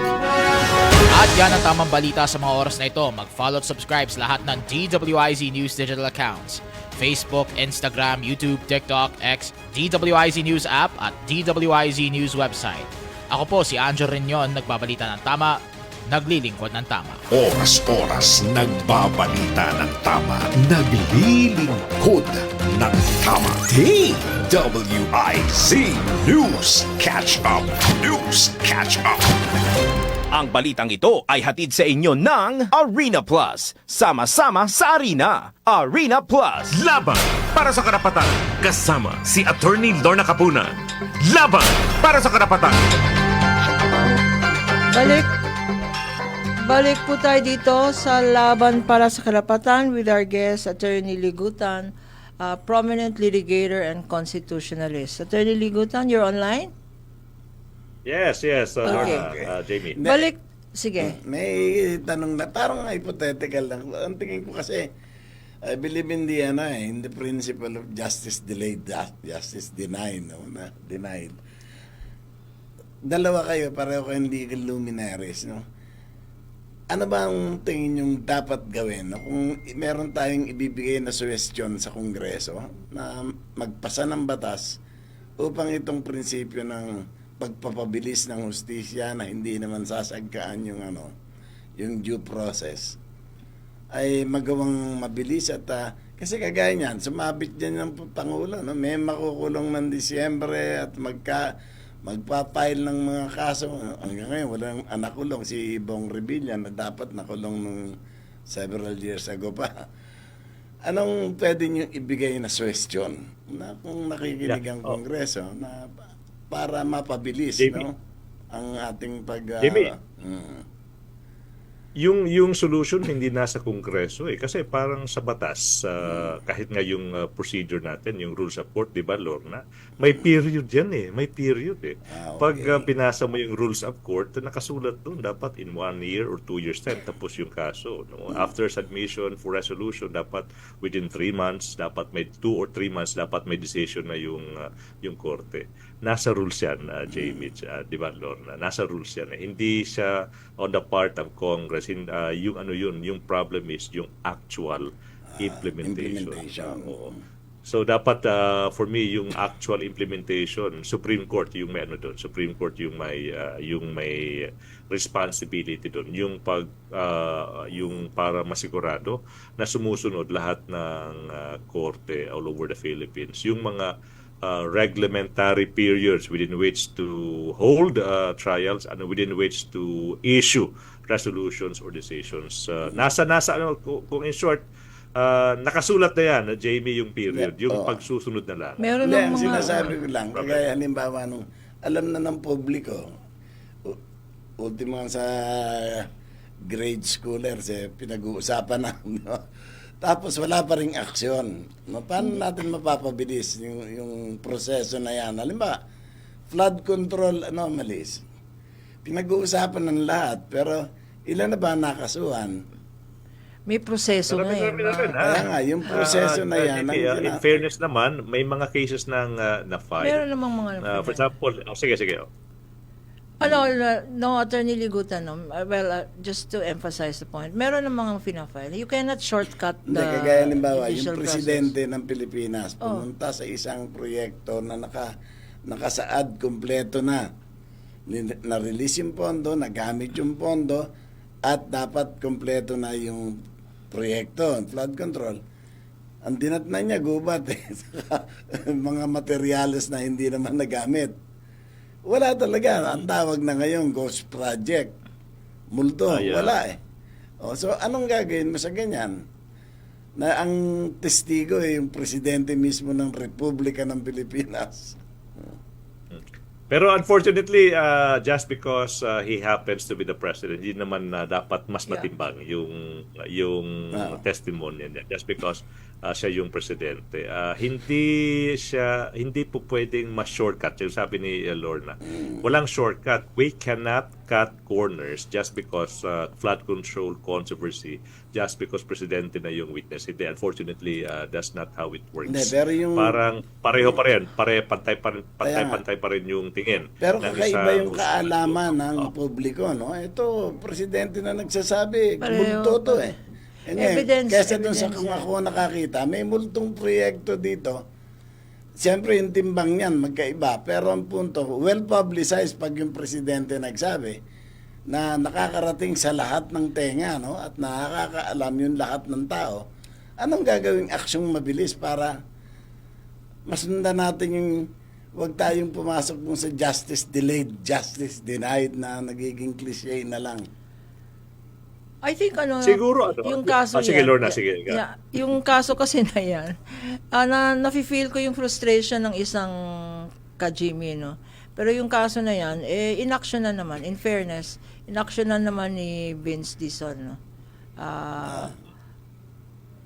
At yan ang tamang balita sa mga oras na ito. Mag-follow at subscribe sa lahat ng DWIZ News digital accounts. Facebook, Instagram, YouTube, TikTok, X, DWIZ News app at DWIZ News website. Ako po si Angel Riñon, nagbabalita ng tama, naglilingkod ng tama. Oras-oras nagbabalita ng tama. Naglilingkod ng tama. DWIZ News Catch Up. News Catch Up. Ang balitang ito ay hatid sa inyo ng Arena Plus. Sama-sama sa arena. Arena Plus. Laban para sa karapatan kasama si Attorney Lorna Capunan. Laban para sa karapatan. Balik po tayo dito sa Laban para sa Karapatan with our guest, Attorney Ligutan, prominent litigator and constitutionalist. Attorney Ligutan, you're online? Yes, Lorna, Jamie. Balik, sige. May tanong na, parang hypothetical lang. Ang tingin ko kasi, I believe in the principle of justice delayed, justice denied. No? Denied. Dalawa kayo, pareho kayong legal luminaries. No? Ano ba ang tingin yung dapat gawin? No? Kung meron tayong ibibigay na suggestion sa Kongreso na magpasa ng batas upang itong prinsipyo ng pagpapabilis ng hustisya na hindi naman sasagkaan yung due process ay magawang mabilis at kasi kagaya niyan, sumabit dyan ng Pangulo, no? May makukulong ng Disyembre at magpa-file ng mga kaso. Hanggang ngayon, walang nakulong si Bong Revilla na dapat nakulong nung several years ago pa. Anong pwede nyo ibigay na suggestion na kung nakikinig ang Kongreso na para mapabilis ang ating yung solution hindi nasa Kongreso kasi parang sa batas kahit nga yung procedure natin, yung rules of court, di ba Lorna? May period yan may period Pag pinasa mo yung rules of court, nakasulat doon dapat in 1 year or 2 years time tapos yung kaso. No? After submission for resolution, dapat within 3 months, dapat may 2 or 3 months, dapat may decision na yung korte. Nasa rules yan, Jamie, di ba Lorna? Nasa rules yan. Hindi siya on the part of Congress. Yung problem is yung actual implementation. So dapat for me yung actual implementation, Supreme Court yung may doon, Supreme Court yung may responsibility doon, yung para masigurado na sumusunod lahat ng korte all over the Philippines, yung mga reglementary periods within which to hold trials and within which to issue resolutions or decisions. Nasa kung in short, nakasulat na yan, Jamie, yung period, yung pagsusunod na lang. Meron Hindi, ng ang mga sinasabi ko lang, kagaya halimbawa nung alam na ng publiko. Ultimo sa grade schoolers, pinag-uusapan na. No? Tapos wala pa ring aksyon. No? Paano natin mapapabilis yung proseso na yan? Halimbawa, flood control anomalies. Pinag-uusapan ng lahat, pero ilan na ba nakasuhan? May proseso nga eh. Kaya nga, yung proseso na yan. In fairness naman, may mga cases ng na-file. Meron namang mga For example, sige. No, Attorney Ligutan, no. Well, just to emphasize the point, meron namang fina-file. You cannot shortcut the Hindi, kagaya halimbawa, yung judicial presidente ng Pilipinas pumunta sa isang proyekto na nakasaad kompleto na. Na-release yung pondo, nagamit yung pondo, at dapat kompleto na yung proyekto, flood control. Ang dinatnan niya, gubat mga materyales na hindi naman nagamit. Wala talaga. Ang tawag na ngayon, ghost project. Multo, wala eh. So, anong gagawin mo sa ganyan? Na ang testigo yung presidente mismo ng Republika ng Pilipinas. Pero unfortunately, just because he happens to be the president, hindi naman dapat mas matimbang yung testimony niya. Just because siya yung presidente. Hindi po pwedeng ma-shortcut. Yung sabi ni Lorna, walang shortcut. We cannot cut corners just because flood control controversy, just because presidente na yung witness. Hindi, unfortunately, that's not how it works. Hindi, pero yung... Parang pareho pa rin. Pantay-pantay pa rin yung tingin. Pero kakaiba yung kaalaman ng publiko, no? Ito, presidente na nagsasabi, multo to eh. Evidence. Kesa dun sa kung ako nakakita, may multong proyekto dito. Siyempre, yung timbang niyan, magkaiba. Pero ang punto, well-publicized pag yung presidente nagsabi na nakakarating sa lahat ng tenga, no? At nakakaalam yung lahat ng tao. Anong gagawing aksyong mabilis para masundan natin yung wag tayong pumasok mo sa justice delayed, justice denied na nagiging cliche na lang. I think Siguro, yung kaso sige, yan, Lorna, sige. yung kaso kasi na yan, nafe-feel ko yung frustration ng isang kajimi, no? Pero yung kaso na yan, inaction na naman, in fairness, inaction na naman ni Vince Dizon, no?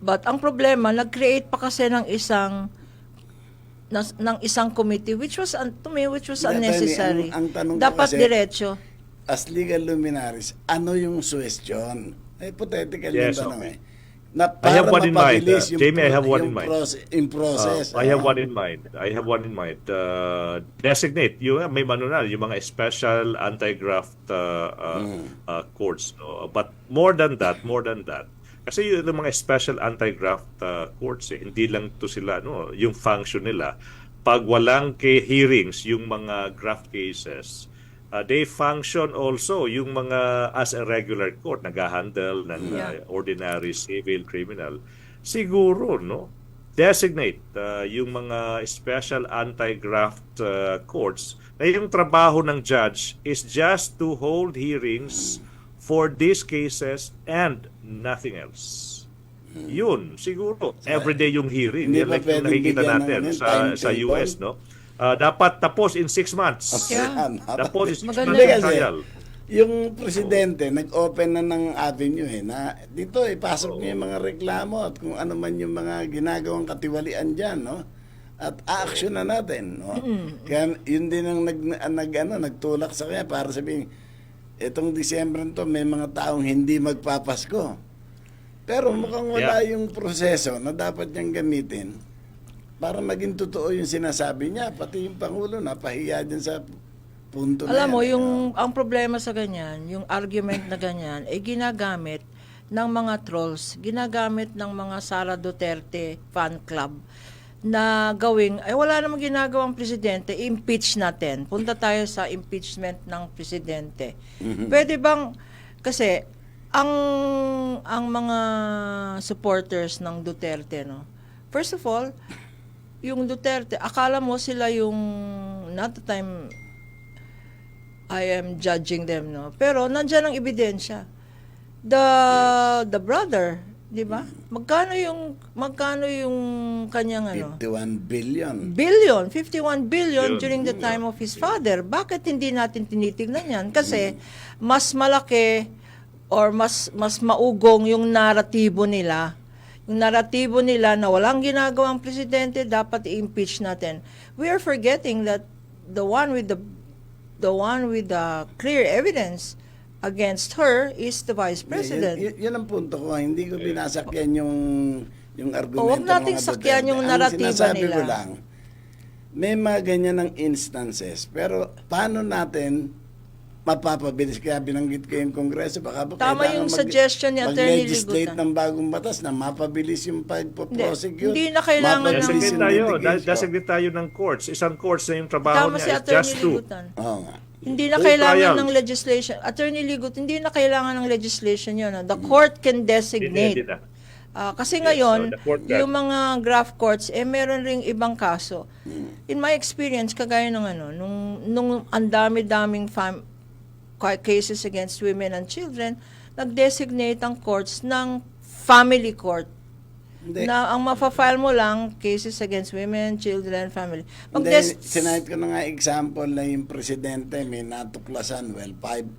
But ang problema, nag-create pa kasi ng isang committee which was unnecessary. Ang tanong ko Dapat kasi, diretso. as legal luminaries, ano yung suwestyon? Hypothetical yung tanong eh. Na I have para one in mind. mapabilis Jamie, I have one in mind. In process. I have one in mind. Designate yung may yung mga special anti-graft courts. No? But more than that, kasi yung mga special anti-graft courts, hindi lang to sila, no, yung function nila. Pag walang hearings, yung mga graft cases, they function also yung mga as a regular court, nag-handle ng ordinary civil criminal. Siguro, no, designate yung mga special anti-graft courts na yung trabaho ng judge is just to hold hearings for these cases and nothing else. Yun, siguro. Everyday yung hearing. Hindi like yung nakikita natin sa US, no? Dapat tapos in 6 months. Tapos in 6 months Kasi, trial. yung presidente, nag-open na ng avenue na dito ipasok niyo yung mga reklamo at kung ano man yung mga ginagawang katiwalian dyan, no? At a-action na natin, no? Kaya yun din ang nagtulak sa kanya para sabihin, itong December to may mga taong hindi magpapasko. Pero mukhang wala yung proseso na dapat niyang gamitin para maging totoo yung sinasabi niya. Pati yung Pangulo napahiya din sa punto na yan. Alam mo, ang problema sa ganyan, yung argument na ganyan, ginagamit ng mga trolls, ginagamit ng mga Sara Duterte fan club na gawing, wala namang ginagawang presidente, impeach natin. Punta tayo sa impeachment ng presidente. Pwede bang, kasi, ang mga supporters ng Duterte, no? First of all, yung Duterte, akala mo sila yung, not the time I am judging them, no? Pero, nandyan ang ebidensya. The brother, 'Di ba? Magkano yung kanyang 51 billion. 51 billion during the time of his father. Bakit hindi natin tinitignan yan? Kasi mas malaki or mas maugong yung naratibo nila. Yung naratibo nila na walang ginagawang presidente, dapat i-impeach natin. We are forgetting that the one with the clear evidence against her is the vice president. Yan ang punto ko. Hindi ko binasakyan yung argumento Huwag nating ng mga sakyan Duterte. yung Ang naratiba sinasabi nila. ko lang, may mga ganyan ng instances. Pero paano natin mapapabilis? Kaya binanggit ko yung Kongreso. Baka Tama kailangan yung suggestion ni Attorney mag-legislate Ligutan. ng bagong batas na mapabilis yung pag-prosecute. Hindi na kailangan ng- mapabilis yung litigation. Designate tayo ng courts. Isang courts na yung trabaho Tama si niya is Attorney just to Ligutan. Oo nga. Hindi na Full kailangan trial. ng legislation. Attorney Ligut, hindi na kailangan ng legislation yun. The court can designate. Hindi na. Kasi Yes, ngayon, so the court can. yung mga graft courts, meron ring ibang kaso. In my experience, kagaya ng nung ang dami-daming cases against women and children, nag-designate ang courts ng family court. Hindi. Na ang mapafile mo lang, cases against women, children, family. Hindi, sinahit ko na nga example na yung presidente may natuklasan,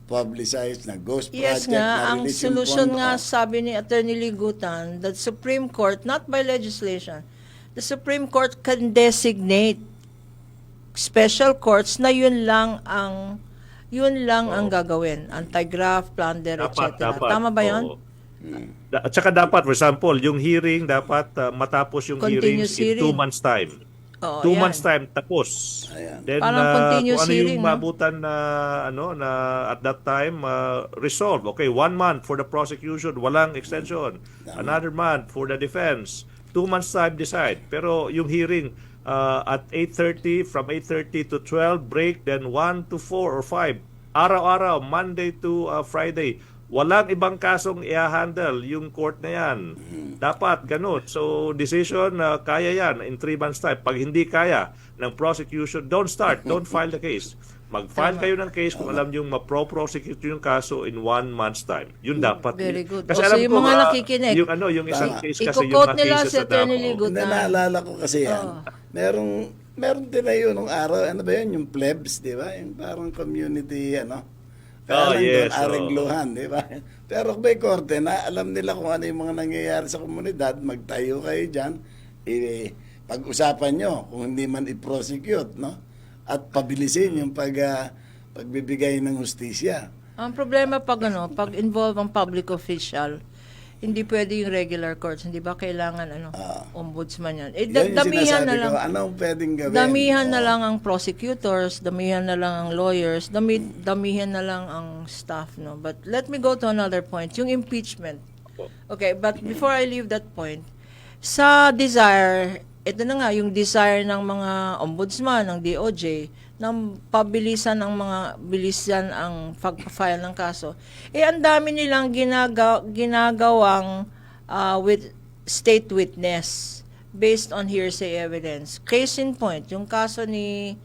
publicized na ghost Yes project nga, na ang release yung solusyon pondo. nga sabi ni Attorney Ligutan, that Supreme Court, not by legislation, the Supreme Court can designate special courts na yun lang ang gagawin. Anti-graft, plunder, etc. Tama ba yun? oo. At saka dapat, for example, yung hearing dapat matapos yung Continuous hearings in 2 hearing. months time. Oo, 2 yan. months time tapos. Ayan. Then Parang continuous kung ano hearing, yung no? mabutan na at that time resolve. Okay, 1 month for the prosecution, walang extension. Another month for the defense. 2 months time decide. Pero yung hearing at 8:30, from 8:30 to 12 break, then 1 to 4 or 5. Araw-araw, Monday to Friday. Walang ibang kasong i-handle yung court na yan. Dapat ganun. So, decision, kaya yan in 3 months time. Pag hindi kaya ng prosecution, don't file the case. Mag-file kayo ng case kung alam yung ma-prosecute yung kaso in 1 month's time. Yun dapat. Very good. Kasi So, alam yung ko, mga nakikinig, yung isang case kasi yung i-quote mga nila cases si sa Attorney Davao. Ligutan. Hindi, naalala ko kasi yan. Meron din na yun nung araw. Ano ba yun? Yung plebs, di ba? Yung parang community, Kaya lang yes, doon, aregluhan, di ba? Pero kung may korte na, alam nila kung ano yung mga nangyayari sa komunidad, magtayo kayo dyan, pag-usapan nyo kung hindi man i-prosecute, no? At pabilisin yung pagbibigay ng hustisya. Ang problema pag involve ang public official, hindi pwede yung regular courts, hindi ba kailangan ombudsman yan. Yan yung Damihan sinasabi na lang. ko, anong pwedeng gawin? Damihan na lang ang prosecutors, damihan na lang ang lawyers, damihan na lang ang staff, no. But let me go to another point, yung impeachment. Okay, but before I leave that point, sa desire, ito na nga yung desire ng mga ombudsman, ng DOJ, ng pabilisan ang pag-file ng kaso. Ang dami nilang ginagawang with state witness based on hearsay evidence. Case in point, yung kaso ni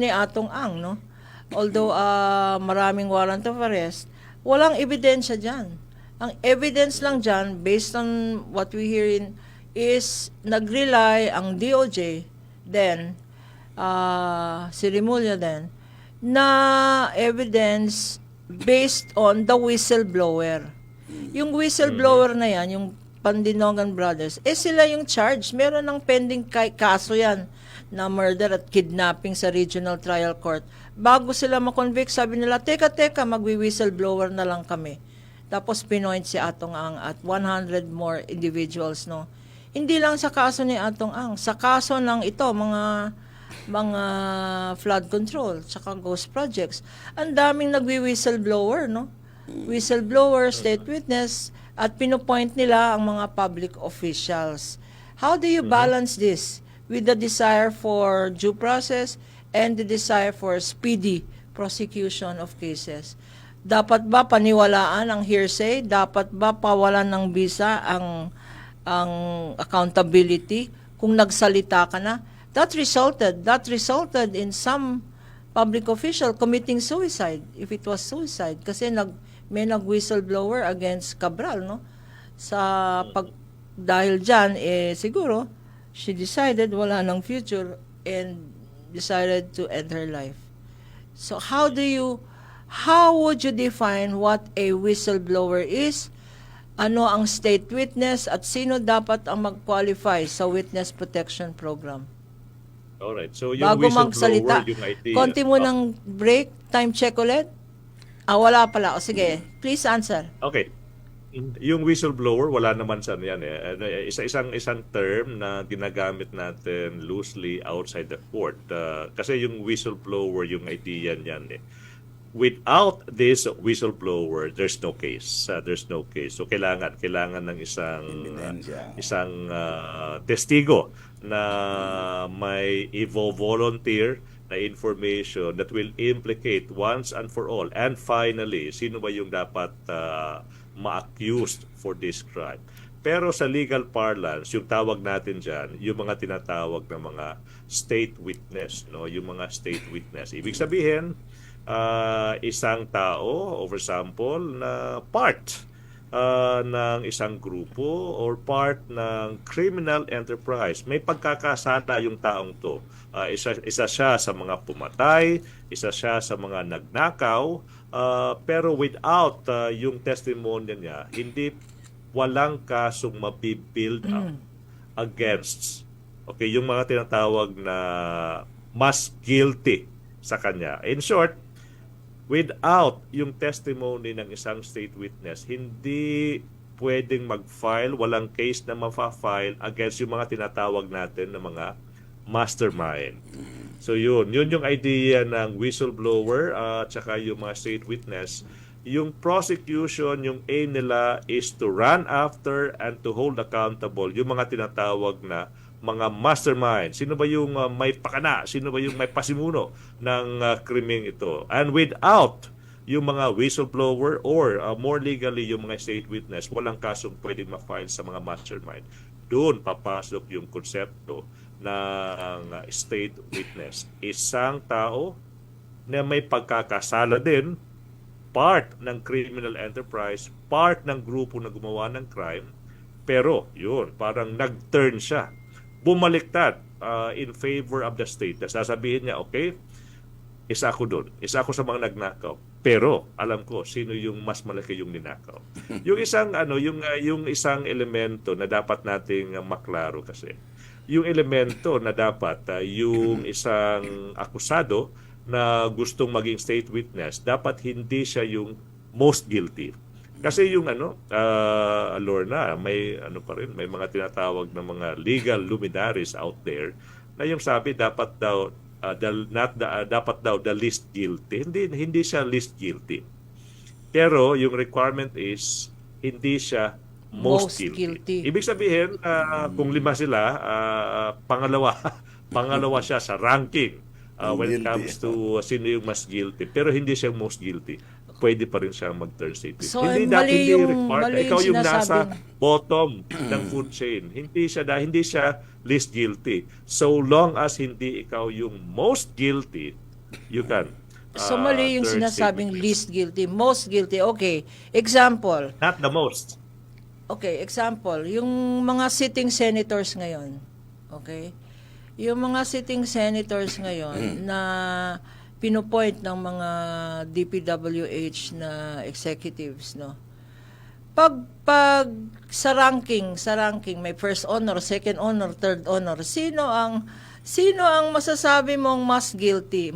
Atong Ang, no? Although maraming warrant of arrest, walang ebidensya diyan. Ang evidence lang diyan based on what we hear is nag-rely ang DOJ then si Rimulya then na evidence based on the whistleblower. Yung whistleblower na yan, yung Pandinogan Brothers, sila yung charge. Meron ng pending kaso yan na murder at kidnapping sa regional trial court. Bago sila makonvict, sabi nila, teka, magwi-whistleblower na lang kami. Tapos pinoint si Atong Ang at 100 more individuals, no? Hindi lang sa kaso ni Atong Ang, sa kaso ng ito, mga flood control, tsaka ghost projects. Ang daming nagwi-whistleblower, no? Whistleblower, state witness, at pinopoint nila ang mga public officials. How do you balance this with the desire for due process and the desire for speedy prosecution of cases? Dapat ba paniwalaan ang hearsay? Dapat ba pawalan ng visa ang accountability kung nagsalita ka na? That resulted in some public official committing suicide, if it was suicide, kasi may nag-whistleblower against Cabral, no? Dahil dyan, siguro, she decided wala ng future and decided to end her life. So how would you define what a whistleblower is? Ano ang state witness at sino dapat ang mag-qualify sa witness protection program? Alright. So yung Bago whistleblower, magsalita, yung idea. konti mo ng break, time check ulit. Wala pala. O sige, please answer. Okay. Yung whistleblower, wala naman sa yan eh. Isang term na ginagamit natin loosely outside the court. Kasi yung whistleblower, yung idea niyan eh. Without this whistleblower, there's no case. There's no case. So kailangan ng isang testigo na may volunteer na information that will implicate once and for all. And finally, sino ba yung dapat ma-accused for this crime? Pero sa legal parlance, yung tawag natin dyan, yung mga tinatawag na mga state witness, no? Yung mga state witness. Ibig sabihin, isang tao, for example, na part ng isang grupo or part ng criminal enterprise. May pagkakasala yung taong to. Isa siya sa mga pumatay, isa siya sa mga nagnakaw, pero without yung testimonya niya, walang kasong mabibuild up against yung mga tinatawag na mas guilty sa kanya. In short, without yung testimony ng isang state witness, hindi pwedeng mag-file, walang case na ma-file against yung mga tinatawag natin na mga mastermind. So yun yung idea ng whistleblower at saka yung mga state witness. Yung prosecution, yung aim nila is to run after and to hold accountable yung mga tinatawag na mga mastermind. Sino ba yung may pakana? Sino ba yung may pasimuno ng krimeng ito? And without yung mga whistleblower or more legally yung mga state witness, walang kasong pwedeng ma-file sa mga mastermind. Doon papasok yung konsepto ng state witness. Isang tao na may pagkakasala din, part ng criminal enterprise, part ng grupo na gumawa ng crime, pero yun, parang nag-turn siya. Bumaliktad in favor of the state. Sasabihin niya, okay, isa ako doon. Isa ako sa mga nagnakaw. Pero alam ko sino yung mas malaki yung ninakaw. Yung isang elemento na dapat nating maklaro kasi. Yung elemento na dapat yung isang akusado na gustong maging state witness, dapat hindi siya yung most guilty. Kasi yung Lorna, may may mga tinatawag na mga legal luminaries out there na yung sabi dapat daw the least guilty. Hindi siya least guilty. Pero yung requirement is hindi siya most guilty. Ibig sabihin kung 5 sila, pangalawa siya sa ranking when it comes to sino yung mas guilty. Pero hindi siya most guilty. Pwede pa rin siya mag-turn state witness. So, Hindi required. Ikaw yung nasa sinasabing bottom ng food chain. Hindi siya least guilty. So long as hindi ikaw yung most guilty, you can. So mali yung turn sinasabing state witness. least guilty, most guilty. Okay, example. Not the most. Okay, example, yung mga sitting senators ngayon. Okay? Yung mga sitting senators ngayon na pinopoint ng mga DPWH na executives, no? Pag sa ranking, may first honor, second honor, third honor, sino ang masasabi mong most guilty?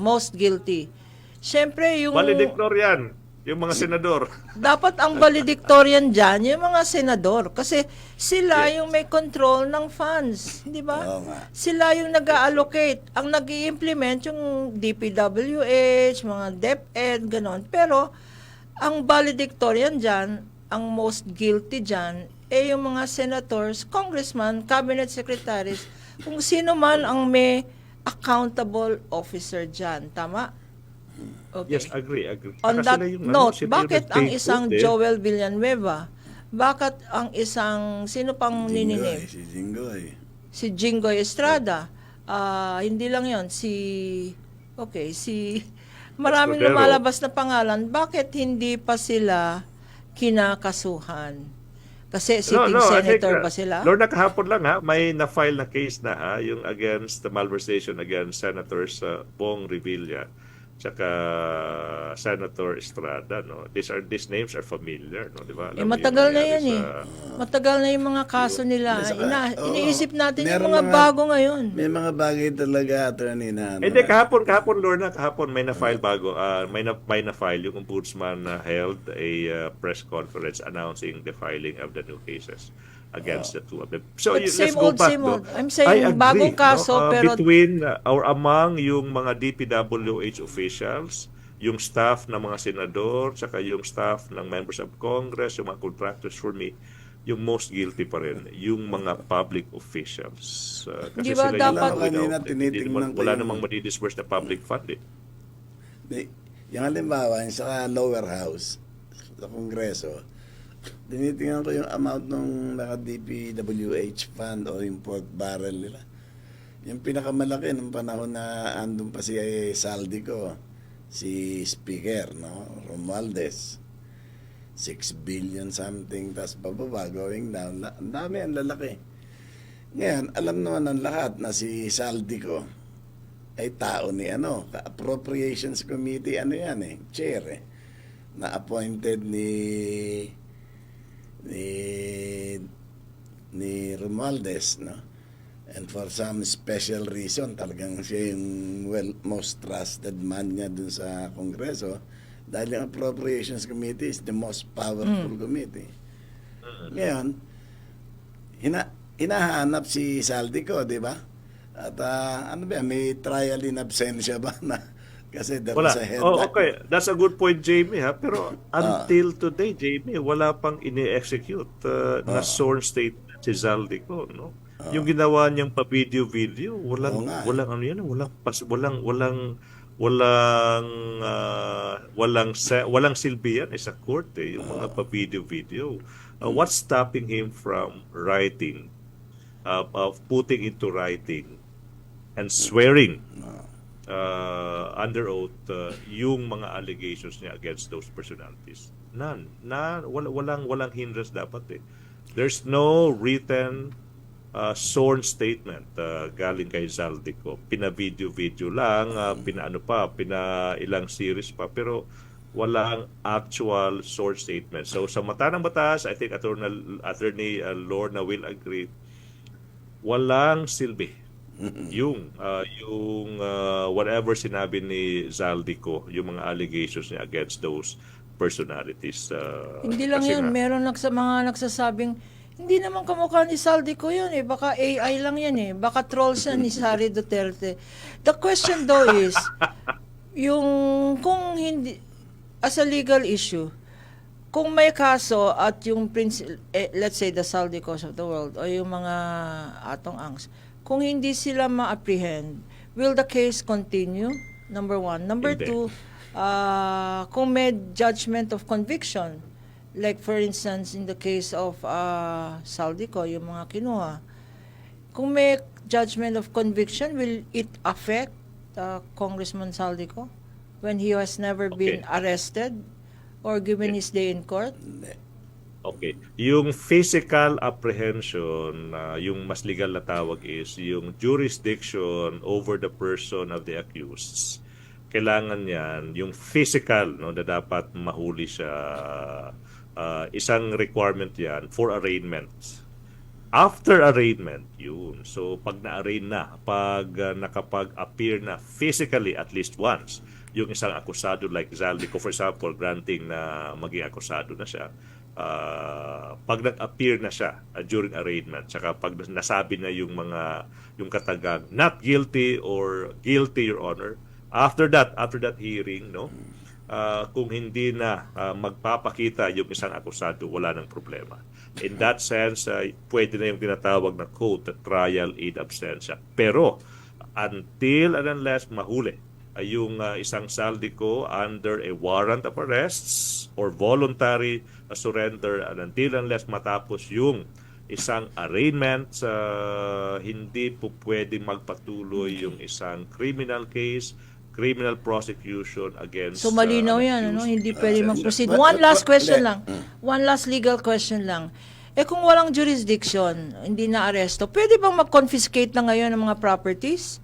Siyempre yung Valedictorian, yung mga senador. dapat ang valedictorian diyan yung mga senador kasi sila yung may control ng funds, di ba? Sila yung nag-allocate, ang nag-i-implement yung DPWH, mga DepEd, ganon. Pero ang valedictorian diyan, ang most guilty diyan yung mga senators, congressman, cabinet secretaries, kung sino man ang may accountable officer diyan, tama? Okay. Yes, agree. On Kasi that sila yung, note, sila yung bakit ang nag-take isang vote, Joel Villanueva, bakit ang isang, sino pang nininim? Si Jinggoy Estrada. Hindi lang yon si maraming Escudero. lumalabas na pangalan, bakit hindi pa sila kinakasuhan? Kasi sitting I think, senator ba sila? Lorna, kahapon lang may na-file na case na yung against the malversation against Senators Bong Revilla tsaka Senator Estrada, no? These names are familiar, no, di ba? Alam mo Matagal yung na nangyari yan Matagal na yung mga kaso nila. Oo, Iniisip natin meron yung mga bago ngayon. May mga bagay talaga, attorney, na Hindi, kahapon, Lorna, may na-file bago. May na-file yung ombudsman held a press conference announcing the filing of the new cases against the two of them. So, But let's same go old, back. same No? old. I'm saying I agree, bagong kaso, no? pero Between or among yung mga DPWH officials, yung staff ng mga senador, saka yung staff ng members of Congress, yung mga contractors, for me, yung most guilty pa rin, yung mga public officials. Kasi Di ba sila dapat- wala namang madi-disperse na public fund eh. Yung halimbawa, yung sa lower house, sa Kongreso, tinitingnan ko yung amount ng naka-DPWH fund o yung pork barrel nila. Yung pinakamalaki nung panahon na andun pa si Saldico, si Speaker, no? Romualdez. 6 billion something, tas bababa, going down. Ang dami, ang lalaki. Ngayon, alam naman ng lahat na si Saldico ay tao ni Appropriations Committee, chair na appointed ni Romualdez, no? And for some special reason, talagang siya yung most trusted man niya dun sa Kongreso dahil yung Appropriations Committee is the most powerful committee. Ngayon, hinahanap si Saldico, di ba? At may trial in absentia ba na kasi there Wala. was a headline. Okay, that's a good point, Jamie, ha? Pero until today, Jamie, wala pang ini-execute na sworn statement si Zaldico, no? Yung ginawa niyang pa-video, walang silbi yan sa court yung mga pa-video. What's stopping him from writing, of putting into writing and swearing under oath yung mga allegations niya against those personalities? None. Walang hindrance dapat eh. There's no written sworn statement galing kay Zaldico. Pina-video lang, ilang series pa, pero walang actual sworn statement. So sa mata ng batas, I think Attorney Lorna will agree, walang silbi yung whatever sinabi ni Zaldico, yung mga allegations niya against those personalities. Hindi lang kasi yun, nga, meron mga nagsasabing, hindi naman kamukha ni Saldico yun baka AI lang yan baka trolls yan ni Sari Duterte. The question though is, kung hindi, as a legal issue, kung may kaso at yung let's say the Saldicos of the world o yung mga Atong Angs, kung hindi sila ma-apprehend, will the case continue? Number one. Number Hindi. two, kung may judgment of conviction, like for instance in the case of Saldico, yung mga kinuha, kung may judgment of conviction, will it affect Congressman Saldico when he has never been arrested or given his day in court? Okay. Yung physical apprehension, yung mas legal na tawag is yung jurisdiction over the person of the accused. Kailangan yan, yung physical, no, na dapat mahuli siya. Isang requirement yan for arraignment. After arraignment, yun. So, pag na-arraign na, pag nakapag-appear na physically at least once, yung isang akusado like Zaldico, for example, granting na maging akusado na siya, pag nag-appear na siya during arraignment, saka pag nasabi na yung katagang not guilty or guilty, Your Honor, after that hearing, no, kung hindi na magpapakita yung isang akusado, wala nang problema. In that sense, pwede na yung tinatawag na quote, trial in absentia. Pero until and unless mahuli yung isang Saldico under a warrant of arrests or voluntary surrender, and until unless matapos yung isang arraignment, hindi po pwedeng magpatuloy yung isang criminal case criminal prosecution against So malinaw yan, accused. hindi pwede mag-proceed. but- One last but- question hindi. lang. One last legal question lang. Kung walang jurisdiction, hindi na aresto, pwede bang mag-confiscate na ngayon ng mga properties?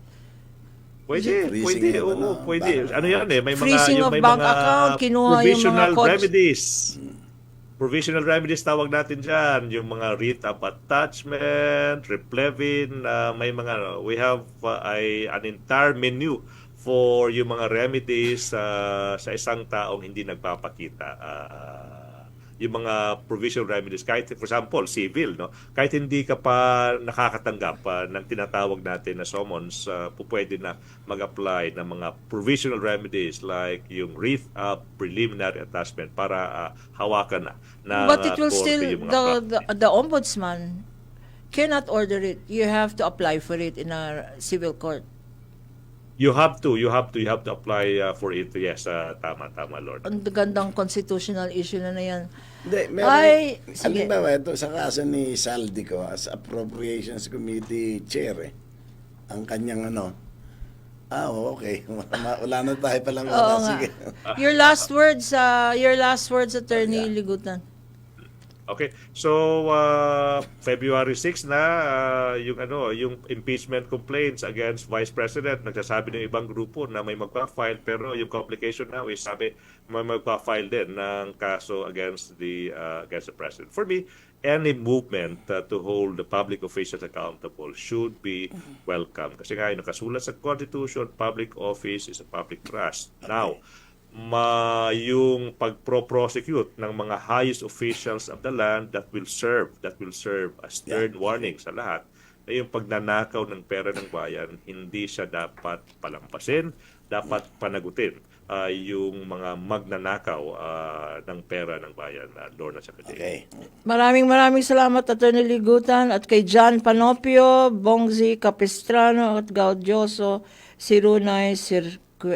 Pwede, Freezing pwede, of, oo, pwede. Ano yan may mga, Freezing yung of may bank mga account, kinuha yung mga provisional codes. remedies. Provisional remedies tawag natin dyan, yung mga writ of attachment, replevin, may mga, we have an entire menu for yung mga remedies sa isang taong hindi nagpapakita. Yung mga provisional remedies, kahit for example, civil, no? Kahit hindi ka pa nakakatanggap ng tinatawag natin na summons, pwede na mag-apply ng mga provisional remedies like yung writ of preliminary attachment para hawakan na But it will korte still, yung mga the ombudsman cannot order it. You have to apply for it in a civil court. You have to apply for it. Yes, tama Lord. Ang gandang constitutional issue na yan. Hindi, Ay, sige. halimbawa ito sa kaso ni Saldico as Appropriations Committee Chair ang kanyang okay. Wala na tayo palang Oo oras. nga. Sige. Your last words, Attorney Ligutan. Okay. So February 6 na yung impeachment complaints against Vice President, nagsasabi ng ibang grupo na may magpa-file, pero yung complication now is sabi may magpa-file din ng kaso against the President. For me, any movement to hold the public officials accountable should be welcome. Kasi nga nakasulat sa Constitution, public office is a public trust. Now, yung pagpro-prosecute ng mga highest officials of the land that will serve as stern warning sa lahat na yung pagnanakaw ng pera ng bayan, hindi siya dapat palampasin, dapat panagutin yung mga magnanakaw ng pera ng bayan, Lorna Secretary. Okay. Maraming salamat, Attorney Ligutan, at kay John Panopio, Bongzi Capistrano, at Gaudioso, Sirunay,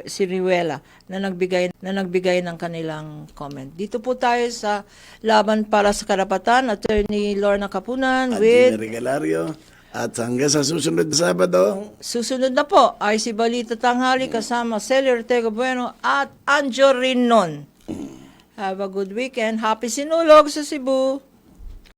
Siriwela na nagbigay ng kanilang comment. Dito po tayo sa Laban para sa Karapatan, Attorney Lorna Capunan At with Gina Regalario. At hanggang sa susunod na Sabado, susunod na po ay si Balita Tanghali kasama Celia Ortega Bueno at Anjo Rinon. Have a good weekend. Happy Sinulog sa Cebu.